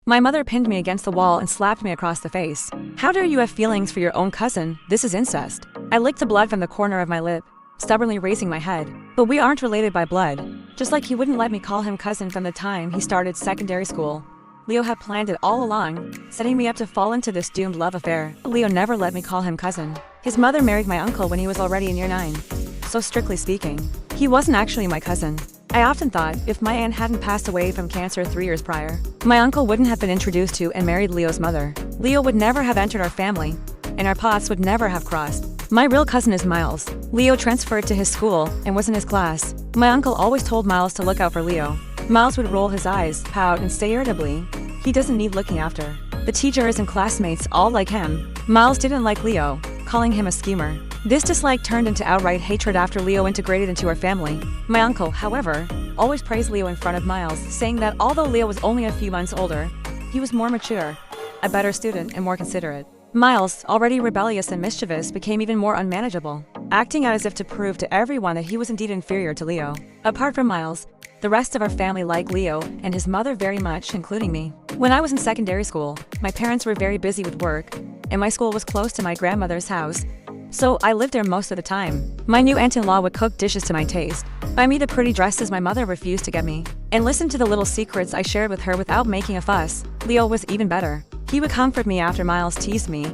My mother pinned me against the wall and slapped me across the face. How dare you have feelings for your own cousin? This is incest. I licked the blood from the corner of my lip, stubbornly raising my head. But we aren't related by blood. Just like he wouldn't let me call him cousin from the time he started secondary school. Leo had planned it all along, setting me up to fall into this doomed love affair. Leo never let me call him cousin. His mother married my uncle when he was already in year 9. So strictly speaking, he wasn't actually my cousin. I often thought, if my aunt hadn't passed away from cancer 3 years prior, my uncle wouldn't have been introduced to and married Leo's mother. Leo would never have entered our family, and our paths would never have crossed. My real cousin is Miles. Leo transferred to his school and was in his class. My uncle always told Miles to look out for Leo. Miles would roll his eyes, pout, and stay irritably. He doesn't need looking after. The teachers and classmates all like him. Miles didn't like Leo, calling him a schemer. This dislike turned into outright hatred after Leo integrated into our family. My uncle, however, always praised Leo in front of Miles, saying that although Leo was only a few months older, he was more mature, a better student, and more considerate. Miles, already rebellious and mischievous, became even more unmanageable, acting out as if to prove to everyone that he was indeed inferior to Leo. Apart from Miles, the rest of our family liked Leo and his mother very much, including me. When I was in secondary school, my parents were very busy with work, and my school was close to my grandmother's house, so I lived there most of the time. My new aunt-in-law would cook dishes to my taste, buy me the pretty dresses my mother refused to get me, and listen to the little secrets I shared with her without making a fuss. Leo was even better. He would comfort me after Miles teased me,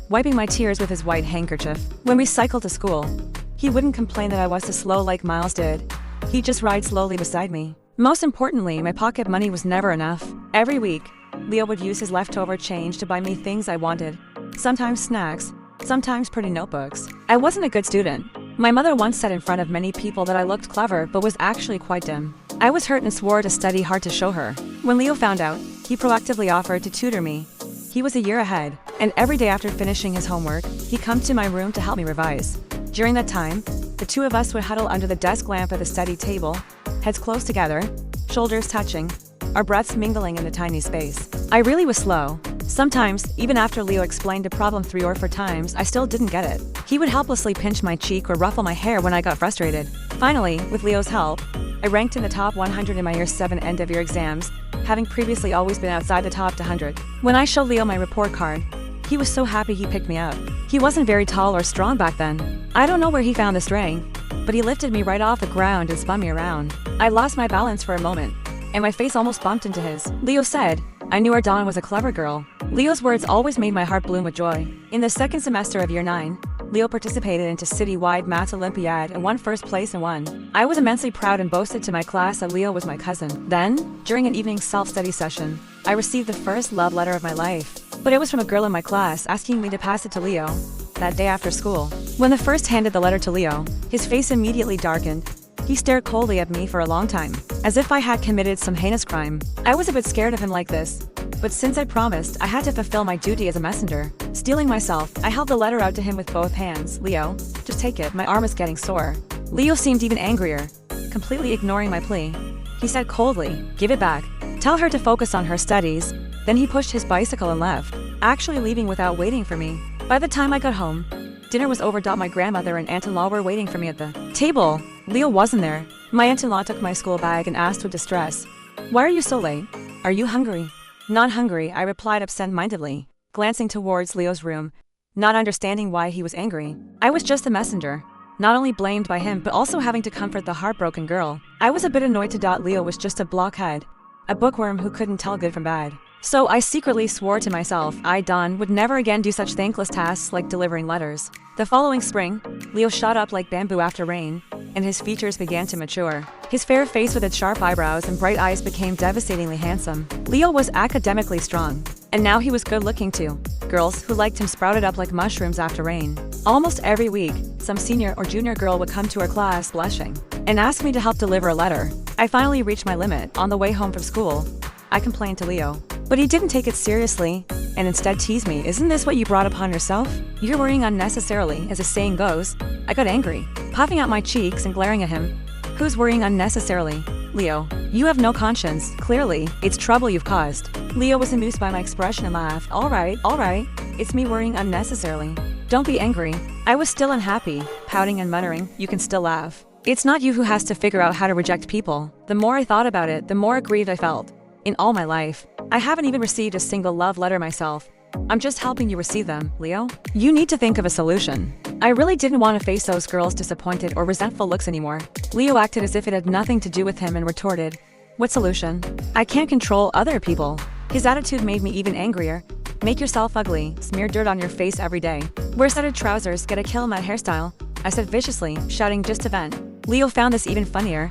wiping my tears with his white handkerchief. When we cycled to school, he wouldn't complain that I was too slow like Miles did. He'd just ride slowly beside me. Most importantly, my pocket money was never enough. Every week, Leo would use his leftover change to buy me things I wanted. Sometimes snacks, sometimes pretty notebooks. I wasn't a good student. My mother once said in front of many people that I looked clever but was actually quite dim. I was hurt and swore to study hard to show her. When Leo found out, he proactively offered to tutor me. He was a year ahead, and every day after finishing his homework, he'd come to my room to help me revise. During that time, the two of us would huddle under the desk lamp at the study table, heads close together, shoulders touching, our breaths mingling in the tiny space. I really was slow. Sometimes, even after Leo explained a problem 3 or 4 times, I still didn't get it. He would helplessly pinch my cheek or ruffle my hair when I got frustrated. Finally, with Leo's help, I ranked in the top 100 in my year 7 end-of-year exams, having previously always been outside the top 100. When I showed Leo my report card, he was so happy he picked me up. He wasn't very tall or strong back then. I don't know where he found the strength, but he lifted me right off the ground and spun me around. I lost my balance for a moment, and my face almost bumped into his. Leo said, "I knew our Dawn was a clever girl." Leo's words always made my heart bloom with joy. In the second semester of year 9, Leo participated into city-wide math Olympiad and won first place in one. I was immensely proud and boasted to my class that Leo was my cousin. Then, during an evening self-study session, I received the first love letter of my life. But it was from a girl in my class asking me to pass it to Leo that day after school. When the first handed the letter to Leo, his face immediately darkened. He stared coldly at me for a long time, as if I had committed some heinous crime. I was a bit scared of him like this, but since I promised, I had to fulfill my duty as a messenger. Steeling myself, I held the letter out to him with both hands. "Leo, just take it, my arm is getting sore." Leo seemed even angrier, completely ignoring my plea. He said coldly, "Give it back. Tell her to focus on her studies." Then he pushed his bicycle and left, actually leaving without waiting for me. By the time I got home, dinner was over. My grandmother and aunt-in-law were waiting for me at the table. Leo wasn't there. My aunt-in-law took my school bag and asked with distress, "Why are you so late? Are you hungry?" "Not hungry," I replied absent-mindedly, glancing towards Leo's room, not understanding why he was angry. I was just a messenger, not only blamed by him but also having to comfort the heartbroken girl. I was a bit annoyed to Leo was just a blockhead, a bookworm who couldn't tell good from bad. So I secretly swore to myself I, Dawn, would never again do such thankless tasks like delivering letters. The following spring, Leo shot up like bamboo after rain, and his features began to mature. His fair face with its sharp eyebrows and bright eyes became devastatingly handsome. Leo was academically strong, and now he was good-looking too. Girls who liked him sprouted up like mushrooms after rain. Almost every week, some senior or junior girl would come to our class blushing and ask me to help deliver a letter. I finally reached my limit. On the way home from school, I complained to Leo, but he didn't take it seriously and instead teased me. "Isn't this what you brought upon yourself? You're worrying unnecessarily," as the saying goes. I got angry, puffing out my cheeks and glaring at him. "Who's worrying unnecessarily? Leo, you have no conscience. Clearly, it's trouble you've caused." Leo was amused by my expression and laughed. All right, it's me worrying unnecessarily. Don't be angry." I was still unhappy, pouting and muttering, "You can still laugh. It's not you who has to figure out how to reject people." The more I thought about it, the more aggrieved I felt. in all my life. I haven't even received a single love letter myself. I'm just helping you receive them, Leo. You need to think of a solution. I really didn't want to face those girls' disappointed or resentful looks anymore. Leo acted as if it had nothing to do with him and retorted, what solution? I can't control other people. His attitude made me even angrier. Make yourself ugly, smear dirt on your face every day. Wear studded trousers, get a kill in that hairstyle, I said viciously, shouting just to vent. Leo found this even funnier.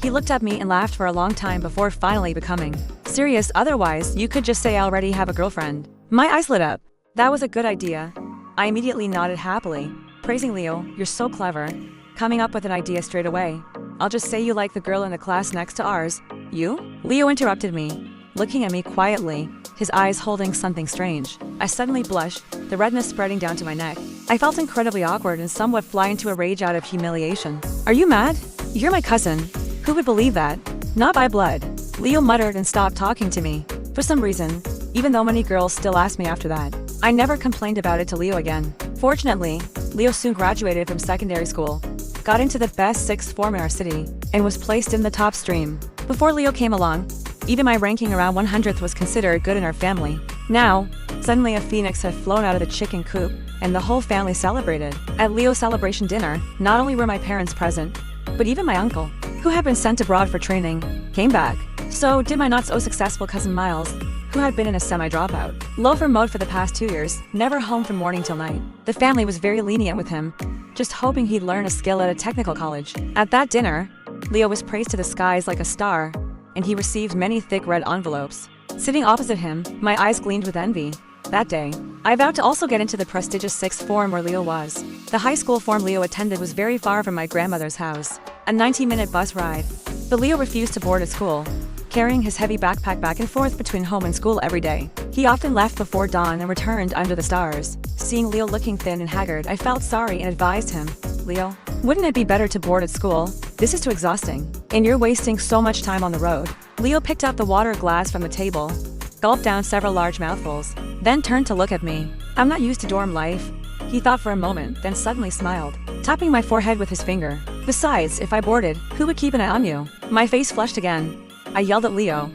He looked at me and laughed for a long time before finally becoming serious. Otherwise, you could just say I already have a girlfriend. My eyes lit up. That was a good idea. I immediately nodded happily, praising Leo, you're so clever. Coming up with an idea straight away. I'll just say you like the girl in the class next to ours. You? Leo interrupted me, looking at me quietly, his eyes holding something strange. I suddenly blushed, the redness spreading down to my neck. I felt incredibly awkward and somewhat fly into a rage out of humiliation. Are you mad? You're my cousin. Who would believe that? Not by blood. Leo muttered and stopped talking to me. For some reason, even though many girls still asked me after that, I never complained about it to Leo again. Fortunately, Leo soon graduated from secondary school, got into the best sixth form in our city, and was placed in the top stream. Before Leo came along, even my ranking around 100th was considered good in our family. Now, suddenly a phoenix had flown out of the chicken coop, and the whole family celebrated. At Leo's celebration dinner, not only were my parents present, but even my uncle, who had been sent abroad for training, came back. So did my not-so-successful cousin Miles, who had been in a semi-dropout. Loafer mode for the past 2 years, never home from morning till night. The family was very lenient with him, just hoping he'd learn a skill at a technical college. At that dinner, Leo was praised to the skies like a star, and he received many thick red envelopes. Sitting opposite him, my eyes gleamed with envy. That day, I vowed to also get into the prestigious sixth form where Leo was. The high school form Leo attended was very far from my grandmother's house, a 90-minute bus ride. But Leo refused to board at school, carrying his heavy backpack back and forth between home and school every day. He often left before dawn and returned under the stars. Seeing Leo looking thin and haggard, I felt sorry and advised him, Leo, wouldn't it be better to board at school? This is too exhausting, and you're wasting so much time on the road. Leo picked up the water glass from the table, gulped down several large mouthfuls, then turned to look at me. I'm not used to dorm life. He thought for a moment, then suddenly smiled, tapping my forehead with his finger. Besides, if I boarded, who would keep an eye on you? My face flushed again. I yelled at Leo,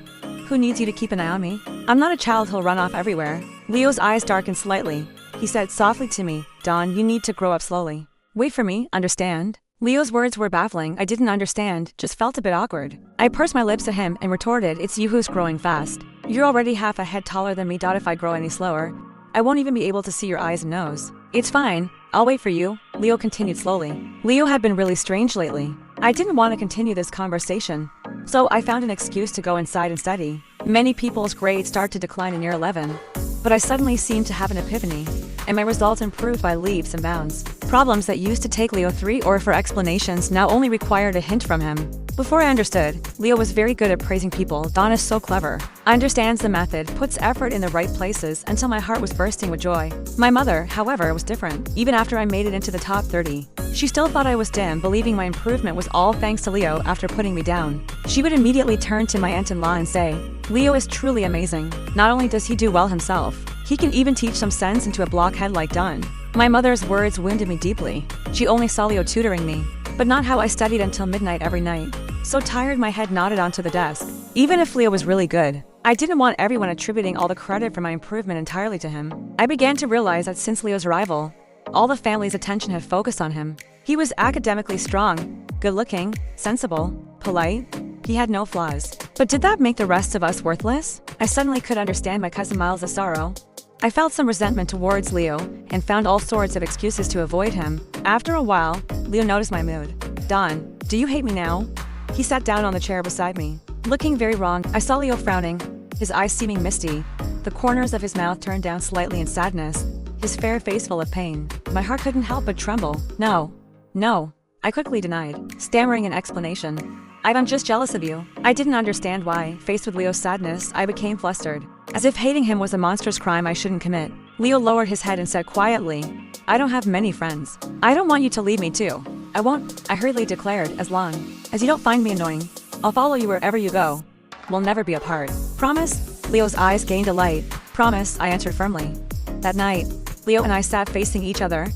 who needs you to keep an eye on me? I'm not a child who'll run off everywhere. Leo's eyes darkened slightly. He said softly to me, Dawn, you need to grow up slowly. Wait for me, understand? Leo's words were baffling. I didn't understand, just felt a bit awkward. I pursed my lips at him and retorted, it's you who's growing fast. You're already half a head taller than me. If I grow any slower, I won't even be able to see your eyes and nose. It's fine, I'll wait for you, Leo continued slowly. Leo had been really strange lately. I didn't want to continue this conversation, so I found an excuse to go inside and study. Many people's grades start to decline in year 11, but I suddenly seemed to have an epiphany, and my results improved by leaps and bounds. Problems that used to take Leo 3 or 4 explanations now only required a hint from him. Before I understood, Leo was very good at praising people. Dawn is so clever. Understands the method, puts effort in the right places until my heart was bursting with joy. My mother, however, was different. Even after I made it into the top 30, she still thought I was dim, believing my improvement was all thanks to Leo after putting me down. She would immediately turn to my aunt-in-law and say, Leo is truly amazing. Not only does he do well himself, he can even teach some sense into a blockhead like Dawn. My mother's words wounded me deeply. She only saw Leo tutoring me, but not how I studied until midnight every night. So tired my head nodded onto the desk. Even if Leo was really good, I didn't want everyone attributing all the credit for my improvement entirely to him. I began to realize that since Leo's arrival, all the family's attention had focused on him. He was academically strong, good-looking, sensible, polite. He had no flaws. But did that make the rest of us worthless? I suddenly could understand my cousin Miles' sorrow. I felt some resentment towards Leo and found all sorts of excuses to avoid him. After a while, Leo noticed my mood. Dawn, do you hate me now? He sat down on the chair beside me. Looking very wrong, I saw Leo frowning, his eyes seeming misty, the corners of his mouth turned down slightly in sadness, his fair face full of pain. My heart couldn't help but tremble. No, I quickly denied, stammering an explanation. I'm just jealous of you. I didn't understand why, faced with Leo's sadness, I became flustered, as if hating him was a monstrous crime I shouldn't commit. Leo lowered his head and said quietly, I don't have many friends. I don't want you to leave me too. I won't, I hurriedly declared, as long as you don't find me annoying. I'll follow you wherever you go. We'll never be apart. Promise? Leo's eyes gained a light. Promise, I answered firmly. That night, Leo and I sat facing each other,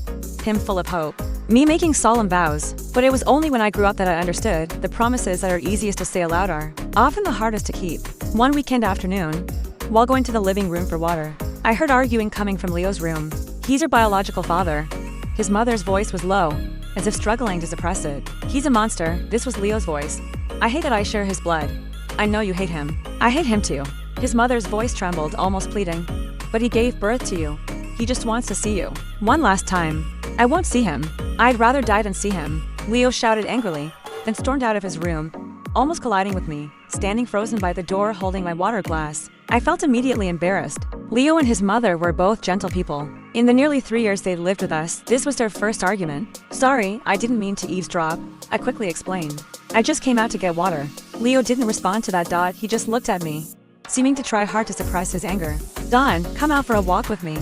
him full of hope, me making solemn vows. But it was only when I grew up that I understood the promises that are easiest to say aloud are often the hardest to keep. One weekend afternoon, while going to the living room for water, I heard arguing coming from Leo's room. He's your biological father. His mother's voice was low, as if struggling to suppress it. He's a monster. This was Leo's voice. I hate that I share his blood. I know you hate him. I hate him too. His mother's voice trembled, almost pleading. But he gave birth to you. He just wants to see you. One last time. I won't see him. I'd rather die than see him. Leo shouted angrily, then stormed out of his room, almost colliding with me, standing frozen by the door holding my water glass. I felt immediately embarrassed. Leo and his mother were both gentle people. In the nearly 3 years they'd lived with us, this was their first argument. Sorry, I didn't mean to eavesdrop, I quickly explained. I just came out to get water. Leo didn't respond to that. He just looked at me, seeming to try hard to suppress his anger. Dawn, come out for a walk with me.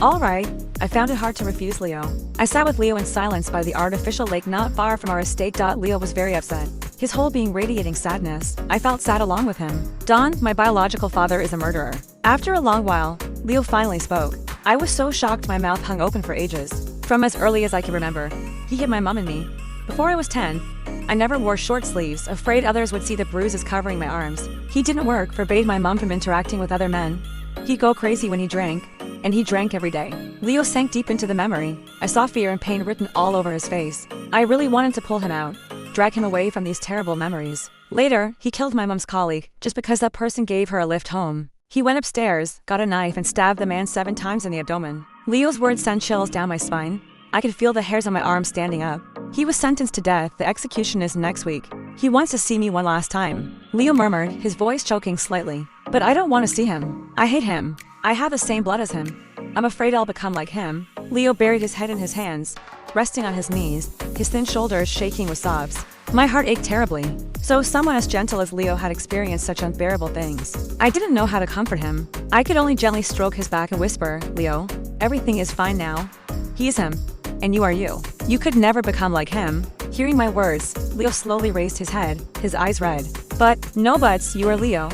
All right. I found it hard to refuse Leo. I sat with Leo in silence by the artificial lake not far from our estate. Leo was very upset, his whole being radiating sadness. I felt sad along with him. Dawn, my biological father is a murderer. After a long while, Leo finally spoke. I was so shocked my mouth hung open for ages. From as early as I can remember, he hit my mom and me. Before I was 10, I never wore short sleeves, afraid others would see the bruises covering my arms. He didn't work, forbade my mom from interacting with other men. He'd go crazy when he drank, and he drank every day. Leo sank deep into the memory. I saw fear and pain written all over his face. I really wanted to pull him out, drag him away from these terrible memories. Later, he killed my mom's colleague, just because that person gave her a lift home. He went upstairs, got a knife and stabbed the man 7 times in the abdomen. Leo's words sent chills down my spine. I could feel the hairs on my arms standing up. He was sentenced to death. The execution is next week. He wants to see me one last time. Leo murmured, his voice choking slightly. But I don't want to see him. I hate him. I have the same blood as him. I'm afraid I'll become like him. Leo buried his head in his hands, resting on his knees, his thin shoulders shaking with sobs. My heart ached terribly. So someone as gentle as Leo had experienced such unbearable things. I didn't know how to comfort him. I could only gently stroke his back and whisper, Leo, everything is fine now. He's him, and you are you. You could never become like him. Hearing my words, Leo slowly raised his head, his eyes red. But, no buts, you are Leo.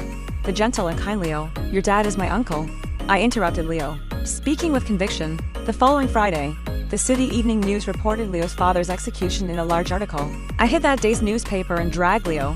The gentle and kind Leo. Your dad is my uncle. I interrupted Leo, speaking with conviction. The following Friday, the City Evening News reported Leo's father's execution in a large article. I hid that day's newspaper and dragged Leo,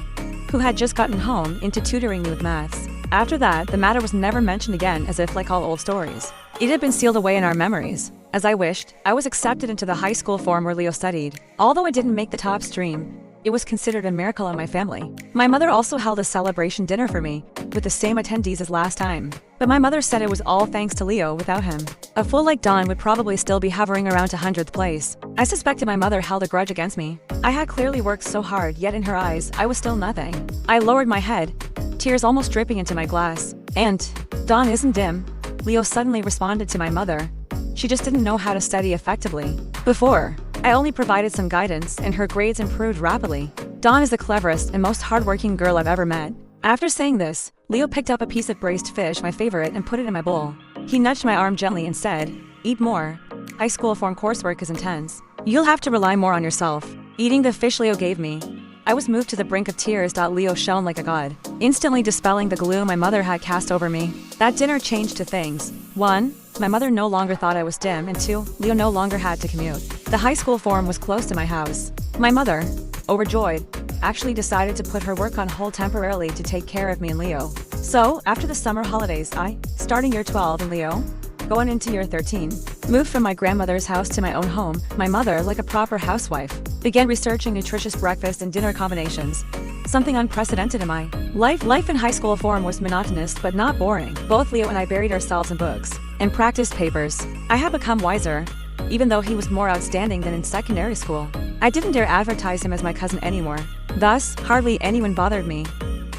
who had just gotten home, into tutoring me with maths. After that, the matter was never mentioned again, as if like all old stories. It had been sealed away in our memories. As I wished, I was accepted into the high school form where Leo studied. Although I didn't make the top stream, it was considered a miracle in my family. My mother also held a celebration dinner for me, with the same attendees as last time. But my mother said it was all thanks to Leo. Without him, a fool like Dawn would probably still be hovering around 100th place. I suspected my mother held a grudge against me. I had clearly worked so hard, yet in her eyes, I was still nothing. I lowered my head, tears almost dripping into my glass. And, Dawn isn't dim. Leo suddenly responded to my mother. She just didn't know how to study effectively. Before, I only provided some guidance, and her grades improved rapidly. Dawn is the cleverest and most hardworking girl I've ever met. After saying this, Leo picked up a piece of braised fish, my favorite, and put it in my bowl. He nudged my arm gently and said, eat more. High school form coursework is intense. You'll have to rely more on yourself. Eating the fish Leo gave me, I was moved to the brink of tears. Leo shone like a god, instantly dispelling the gloom my mother had cast over me. That dinner changed 2 things. 1, my mother no longer thought I was dim, and 2, Leo no longer had to commute. The high school form was close to my house. My mother, overjoyed, actually decided to put her work on hold temporarily to take care of me and Leo. So, after the summer holidays, I, starting year 12 and Leo, going into year 13, moved from my grandmother's house to my own home. My mother, like a proper housewife, began researching nutritious breakfast and dinner combinations. Something unprecedented in my life. Life in high school form was monotonous but not boring. Both Leo and I buried ourselves in books and practiced papers. I had become wiser, even though he was more outstanding than in secondary school. I didn't dare advertise him as my cousin anymore. Thus, hardly anyone bothered me,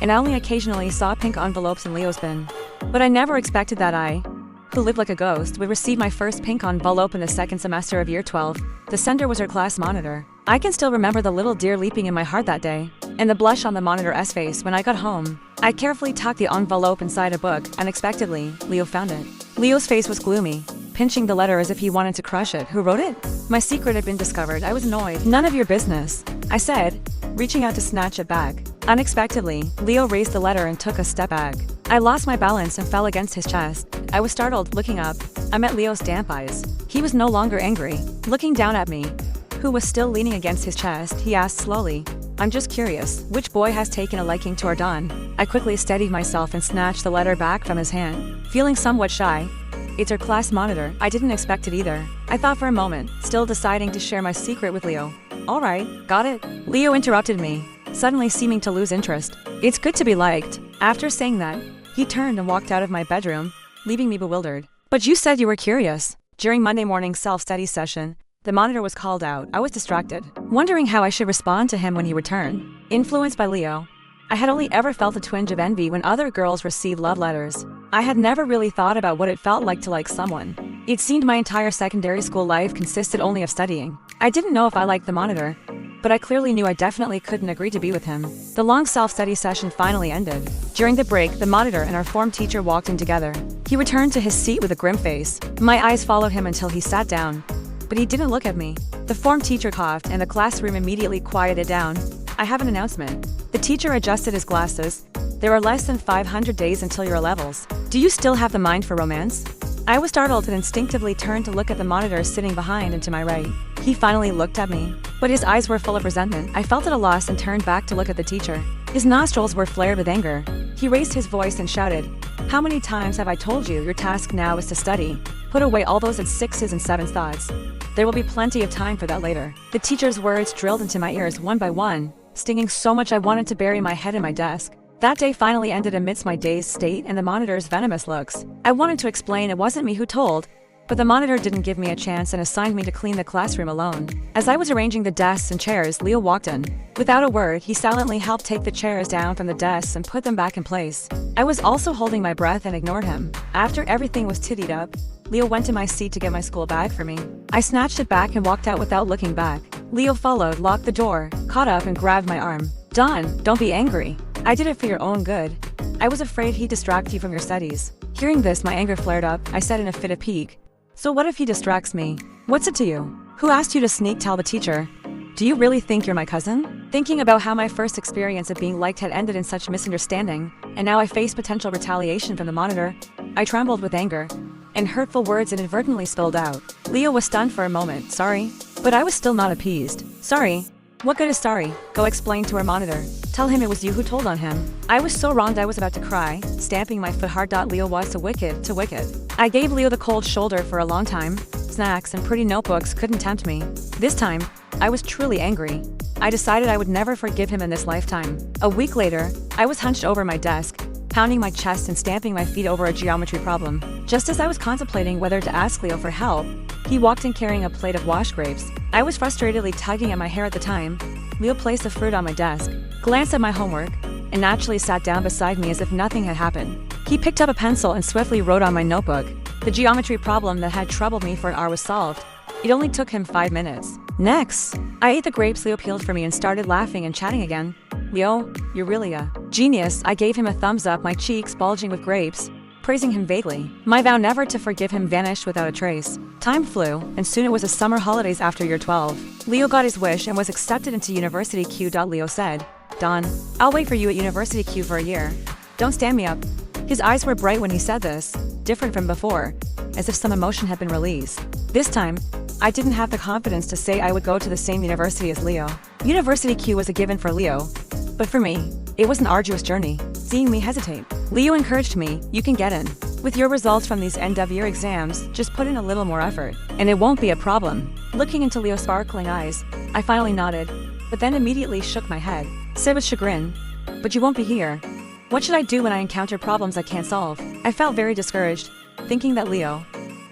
and I only occasionally saw pink envelopes in Leo's bin. But I never expected that I, who lived like a ghost, would receive my first pink envelope in the 2nd semester of year 12. The sender was her class monitor. I can still remember the little deer leaping in my heart that day, and the blush on the monitor's face when I got home. I carefully tucked the envelope inside a book. Unexpectedly, Leo found it. Leo's face was gloomy, pinching the letter as if he wanted to crush it. Who wrote it? My secret had been discovered. I was annoyed. None of your business, I said, reaching out to snatch it back. Unexpectedly, Leo raised the letter and took a step back. I lost my balance and fell against his chest. I was startled. Looking up, I met Leo's damp eyes. He was no longer angry. Looking down at me, who was still leaning against his chest, he asked slowly, I'm just curious, which boy has taken a liking to our Don? I quickly steadied myself and snatched the letter back from his hand, feeling somewhat shy. It's our class monitor. I didn't expect it either. I thought for a moment, still deciding to share my secret with Leo. Alright, got it? Leo interrupted me, suddenly seeming to lose interest. It's good to be liked. After saying that, he turned and walked out of my bedroom, leaving me bewildered. But you said you were curious. During Monday morning's self-study session, the monitor was called out. I was distracted, wondering how I should respond to him when he returned. Influenced by Leo, I had only ever felt a twinge of envy when other girls received love letters. I had never really thought about what it felt like to like someone. It seemed my entire secondary school life consisted only of studying. I didn't know if I liked the monitor, but I clearly knew I definitely couldn't agree to be with him. The long self-study session finally ended. During the break, the monitor and our form teacher walked in together. He returned to his seat with a grim face. My eyes followed him until he sat down, but he didn't look at me. The form teacher coughed and the classroom immediately quieted down. I have an announcement. The teacher adjusted his glasses. There are less than 500 days until your levels. Do you still have the mind for romance? I was startled and instinctively turned to look at the monitor sitting behind and to my right. He finally looked at me, but his eyes were full of resentment. I felt at a loss and turned back to look at the teacher. His nostrils were flared with anger. He raised his voice and shouted, "How many times have I told you your task now is to study? Put away all those at 6s and 7s thoughts. There will be plenty of time for that later." The teacher's words drilled into my ears one by one, stinging so much I wanted to bury my head in my desk. That day finally ended amidst my dazed state and the monitor's venomous looks. I wanted to explain it wasn't me who told, but the monitor didn't give me a chance and assigned me to clean the classroom alone. As I was arranging the desks and chairs, Leo walked in. Without a word, he silently helped take the chairs down from the desks and put them back in place. I was also holding my breath and ignored him. After everything was tidied up, Leo went to my seat to get my school bag for me. I snatched it back and walked out without looking back. Leo followed, locked the door, caught up and grabbed my arm. "Don, don't be angry. I did it for your own good. I was afraid he'd distract you from your studies." Hearing this, my anger flared up. I said in a fit of pique, "So what if he distracts me? What's it to you? Who asked you to sneak tell the teacher? Do you really think you're my cousin?" Thinking about how my first experience of being liked had ended in such misunderstanding, and now I faced potential retaliation from the monitor, I trembled with anger, and hurtful words inadvertently spilled out. Leo was stunned for a moment. "Sorry?" But I was still not appeased. "Sorry? What good is sorry? Go explain to our monitor. Tell him it was you who told on him." I was so wronged I was about to cry, stamping my foot hard. Leo was too wicked. I gave Leo the cold shoulder for a long time. Snacks and pretty notebooks couldn't tempt me. This time, I was truly angry. I decided I would never forgive him in this lifetime. A week later, I was hunched over my desk, pounding my chest and stamping my feet over a geometry problem. Just as I was contemplating whether to ask Leo for help, he walked in carrying a plate of washed grapes. I was frustratedly tugging at my hair at the time. Leo placed the fruit on my desk, glanced at my homework, and naturally sat down beside me as if nothing had happened. He picked up a pencil and swiftly wrote on my notebook. The geometry problem that had troubled me for an hour was solved. It only took him 5 minutes. Next, I ate the grapes Leo peeled for me and started laughing and chatting again. "Leo, you're really a genius." I gave him a thumbs up, my cheeks bulging with grapes, praising him vaguely. My vow never to forgive him vanished without a trace. Time flew, and soon it was the summer holidays after year 12. Leo got his wish and was accepted into University Q. Leo said, "Don, I'll wait for you at University Q for a year. Don't stand me up." His eyes were bright when he said this, different from before, as if some emotion had been released. This time, I didn't have the confidence to say I would go to the same university as Leo. University Q was a given for Leo, but for me, it was an arduous journey. Seeing me hesitate, Leo encouraged me, "You can get in. With your results from these end-of-year exams, just put in a little more effort, and it won't be a problem." Looking into Leo's sparkling eyes, I finally nodded, but then immediately shook my head, said with chagrin, "But you won't be here. What should I do when I encounter problems I can't solve?" I felt very discouraged, thinking that Leo,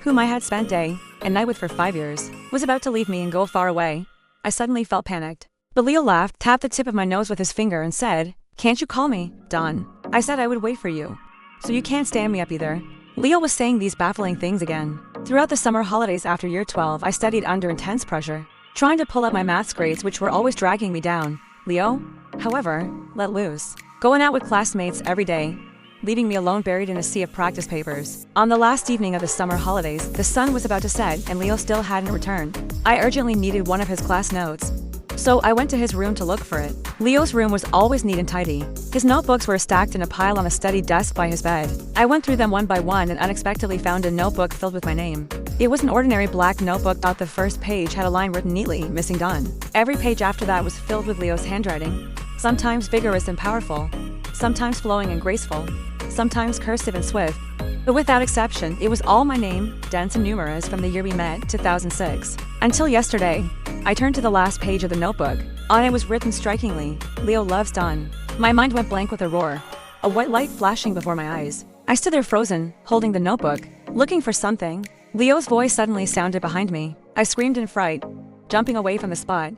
whom I had spent day and night with for 5 years, was about to leave me and go far away. I suddenly felt panicked. But Leo laughed, tapped the tip of my nose with his finger and said, "Can't you call me, Don? I said I would wait for you. So you can't stand me up either." Leo was saying these baffling things again. Throughout the summer holidays after year 12, I studied under intense pressure, trying to pull up my maths grades which were always dragging me down. Leo, however, let loose, going out with classmates every day, leaving me alone buried in a sea of practice papers. On the last evening of the summer holidays, the sun was about to set and Leo still hadn't returned. I urgently needed one of his class notes, so I went to his room to look for it. Leo's room was always neat and tidy. His notebooks were stacked in a pile on a study desk by his bed. I went through them one by one and unexpectedly found a notebook filled with my name. It was an ordinary black notebook. The first page had a line written neatly, missing done. Every page after that was filled with Leo's handwriting, sometimes vigorous and powerful, sometimes flowing and graceful, sometimes cursive and swift. But without exception, it was all my name, dense and numerous, from the year we met, 2006. Until yesterday, I turned to the last page of the notebook. On it was written strikingly, "Leo loves Dawn." My mind went blank with a roar, a white light flashing before my eyes. I stood there frozen, holding the notebook, looking for something. Leo's voice suddenly sounded behind me. I screamed in fright, jumping away from the spot.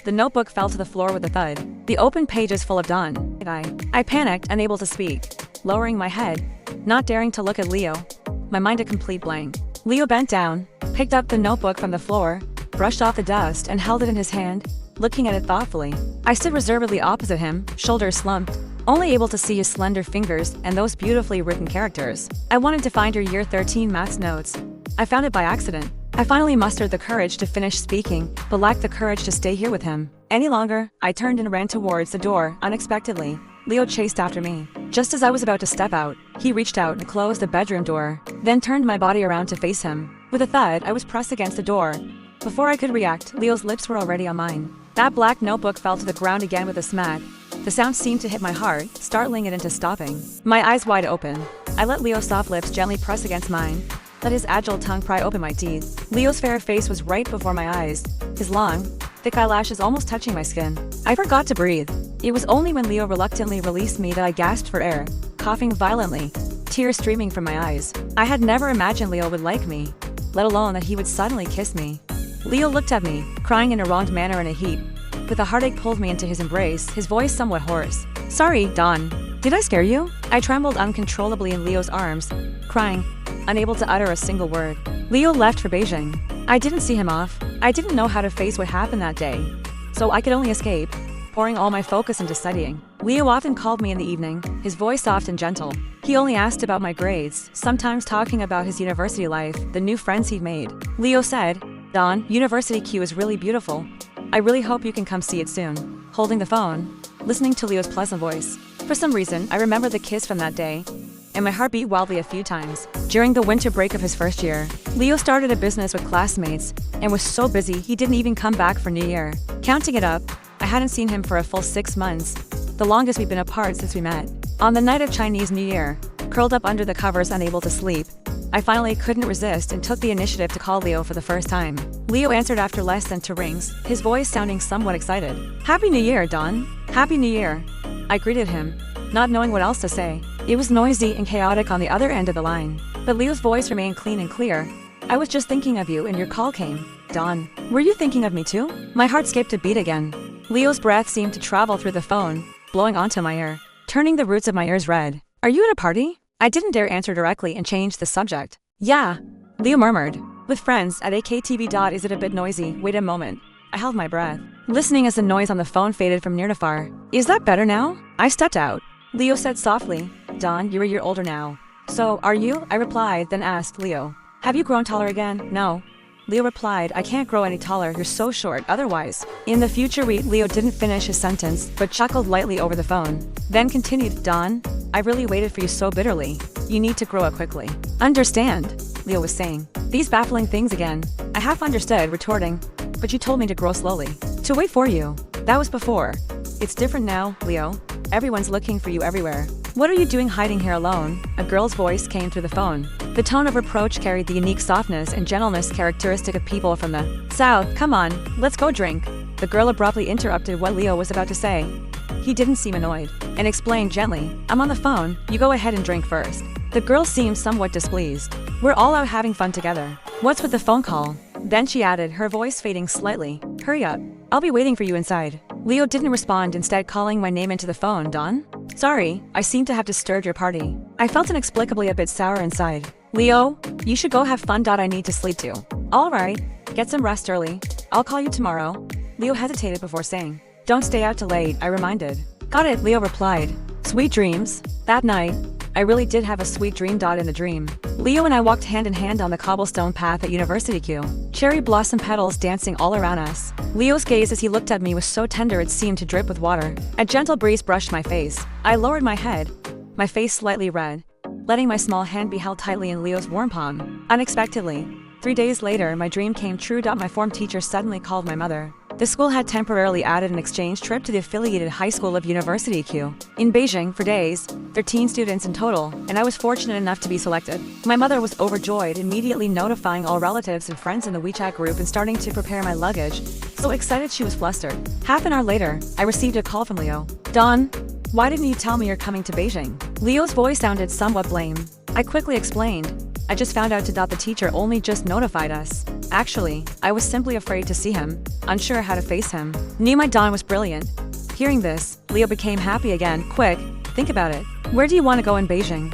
The notebook fell to the floor with a thud, the open pages full of Dawn. I panicked, unable to speak, lowering my head, not daring to look at Leo, my mind a complete blank. Leo bent down, picked up the notebook from the floor, brushed off the dust, and held it in his hand, looking at it thoughtfully. I stood reservedly opposite him, shoulders slumped, only able to see his slender fingers and those beautifully written characters. I wanted to find your year 13 maths notes. I found it by accident. I finally mustered the courage to finish speaking, but lacked the courage to stay here with him any longer. I turned and ran towards the door, unexpectedly. Leo chased after me. Just as I was about to step out, he reached out and closed the bedroom door, then turned my body around to face him. With a thud, I was pressed against the door. Before I could react, Leo's lips were already on mine. That black notebook fell to the ground again with a smack. The sound seemed to hit my heart, startling it into stopping. My eyes wide open, I let Leo's soft lips gently press against mine, let his agile tongue pry open my teeth. Leo's fair face was right before my eyes, his long, thick eyelashes almost touching my skin. I forgot to breathe. It was only when Leo reluctantly released me that I gasped for air, coughing violently, tears streaming from my eyes. I had never imagined Leo would like me, let alone that he would suddenly kiss me. Leo looked at me, crying in a wronged manner in a heap. With a heartache pulled me into his embrace, his voice somewhat hoarse. "Sorry, Dawn. Did I scare you?" I trembled uncontrollably in Leo's arms, crying, unable to utter a single word. Leo left for Beijing. I didn't see him off. I didn't know how to face what happened that day, so I could only escape, pouring all my focus into studying. Leo often called me in the evening, his voice soft and gentle. He only asked about my grades, sometimes talking about his university life, the new friends he'd made. Leo said, "Dawn, University Q is really beautiful. I really hope you can come see it soon." Holding the phone, listening to Leo's pleasant voice. For some reason, I remember the kiss from that day, and my heart beat wildly a few times. During the winter break of his first year, Leo started a business with classmates and was so busy he didn't even come back for New Year. Counting it up, I hadn't seen him for a full 6 months, the longest we'd been apart since we met. On the night of Chinese New Year, curled up under the covers unable to sleep, I finally couldn't resist and took the initiative to call Leo for the first time. Leo answered after less than 2 rings, his voice sounding somewhat excited. "Happy New Year, Dawn." "Happy New Year." I greeted him, not knowing what else to say. It was noisy and chaotic on the other end of the line, but Leo's voice remained clean and clear. "I was just thinking of you and your call came. Dawn, were you thinking of me too?" My heart skipped a beat again. Leo's breath seemed to travel through the phone, blowing onto my ear, turning the roots of my ears red. "Are you at a party?" I didn't dare answer directly and changed the subject. "Yeah," Leo murmured. "With friends at AKTV. Is it a bit noisy?" Wait a moment. I held my breath, listening as the noise on the phone faded from near to far. "Is that better now?" I stepped out. Leo said softly, "Dawn, you're a year older now." "So, are you?" I replied, then asked Leo, "Have you grown taller again?" "No." Leo replied, "I can't grow any taller, you're so short, otherwise." In the future Leo didn't finish his sentence, but chuckled lightly over the phone. Then continued, "Dawn, I really waited for you so bitterly. You need to grow up quickly." "Understand," Leo was saying. These baffling things again. I half understood, retorting, "But you told me to grow slowly. To wait for you. That was before. It's different now, Leo. Everyone's looking for you everywhere. What are you doing hiding here alone?" A girl's voice came through the phone. The tone of reproach carried the unique softness and gentleness characteristic of people from the South. "Come on, let's go drink." The girl abruptly interrupted what Leo was about to say. He didn't seem annoyed, and explained gently, "I'm on the phone, you go ahead and drink first." The girl seemed somewhat displeased. "We're all out having fun together. What's with the phone call?" Then she added, her voice fading slightly, "Hurry up. I'll be waiting for you inside." Leo didn't respond, instead calling my name into the phone. "Dawn? Sorry, I seem to have disturbed your party." I felt inexplicably a bit sour inside. "Leo, you should go have fun. I need to sleep too." "All right, get some rest early. I'll call you tomorrow." Leo hesitated before saying, "Don't stay out too late," I reminded. "Got it," Leo replied. Sweet dreams. That night, I really did have a sweet dream. In the dream, Leo and I walked hand in hand on the cobblestone path at University Q, cherry blossom petals dancing all around us. Leo's gaze as he looked at me was so tender it seemed to drip with water. A gentle breeze brushed my face. I lowered my head, my face slightly red, letting my small hand be held tightly in Leo's warm palm. Unexpectedly, 3 days later, my dream came true. My form teacher suddenly called my mother. The school had temporarily added an exchange trip to the affiliated high school of University Q in Beijing for days, 13 students in total, and I was fortunate enough to be selected. My mother was overjoyed, immediately notifying all relatives and friends in the WeChat group and starting to prepare my luggage. So excited she was flustered. Half an hour later, I received a call from Leo. "Dawn, why didn't you tell me you're coming to Beijing?" Leo's voice sounded somewhat blamed. I quickly explained. "I just found out the teacher only just notified us. Actually, I was simply afraid to see him, unsure how to face him. Knew my Dawn was brilliant." Hearing this, Leo became happy again. "Quick, think about it. Where do you want to go in Beijing?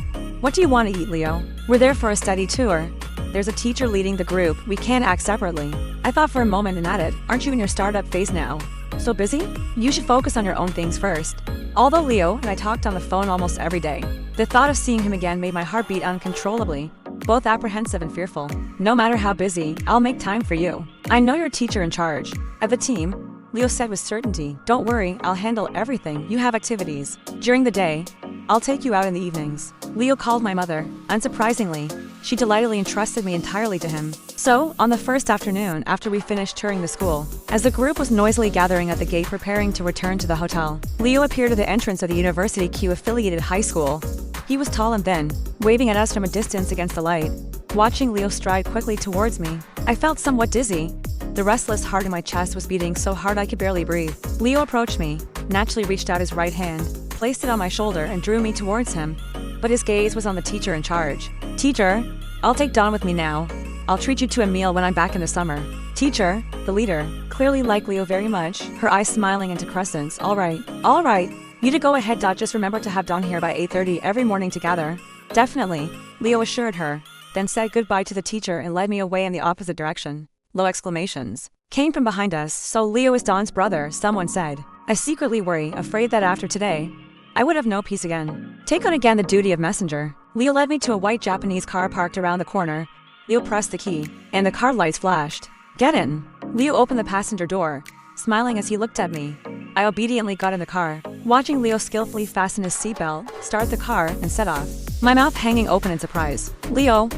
What do you want to eat, Leo? We're there for a study tour. There's a teacher leading the group. We can't act separately." I thought for a moment and added, "Aren't you in your startup phase now? So busy? You should focus on your own things first." Although Leo and I talked on the phone almost every day, the thought of seeing him again made my heart beat uncontrollably, both apprehensive and fearful. "No matter how busy, I'll make time for you. I know you're a teacher in charge of the team," Leo said with certainty. "Don't worry, I'll handle everything. You have activities during the day. I'll take you out in the evenings." Leo called my mother. Unsurprisingly, she delightedly entrusted me entirely to him. So, on the first afternoon after we finished touring the school, as the group was noisily gathering at the gate preparing to return to the hotel, Leo appeared at the entrance of the University Q affiliated high school. He was tall and thin, waving at us from a distance against the light. Watching Leo stride quickly towards me, I felt somewhat dizzy. The restless heart in my chest was beating so hard I could barely breathe. Leo approached me, naturally reached out his right hand, placed it on my shoulder and drew me towards him. But his gaze was on the teacher in charge. "Teacher, I'll take Dawn with me now. I'll treat you to a meal when I'm back in the summer." Teacher, the leader, clearly liked Leo very much, her eyes smiling into crescents. All right. You to go ahead. Just remember to have Dawn here by 8:30 every morning to gather." "Definitely," Leo assured her, then said goodbye to the teacher and led me away in the opposite direction. Low exclamations came from behind us. "So Leo is Dawn's brother," someone said. I secretly worry, afraid that after today, I would have no peace again. Take on again the duty of messenger. Leo led me to a white Japanese car parked around the corner. Leo pressed the key, and the car lights flashed. "Get in." Leo opened the passenger door, smiling as he looked at me. I obediently got in the car, watching Leo skillfully fasten his seatbelt, start the car, and set off. My mouth hanging open in surprise. "Leo,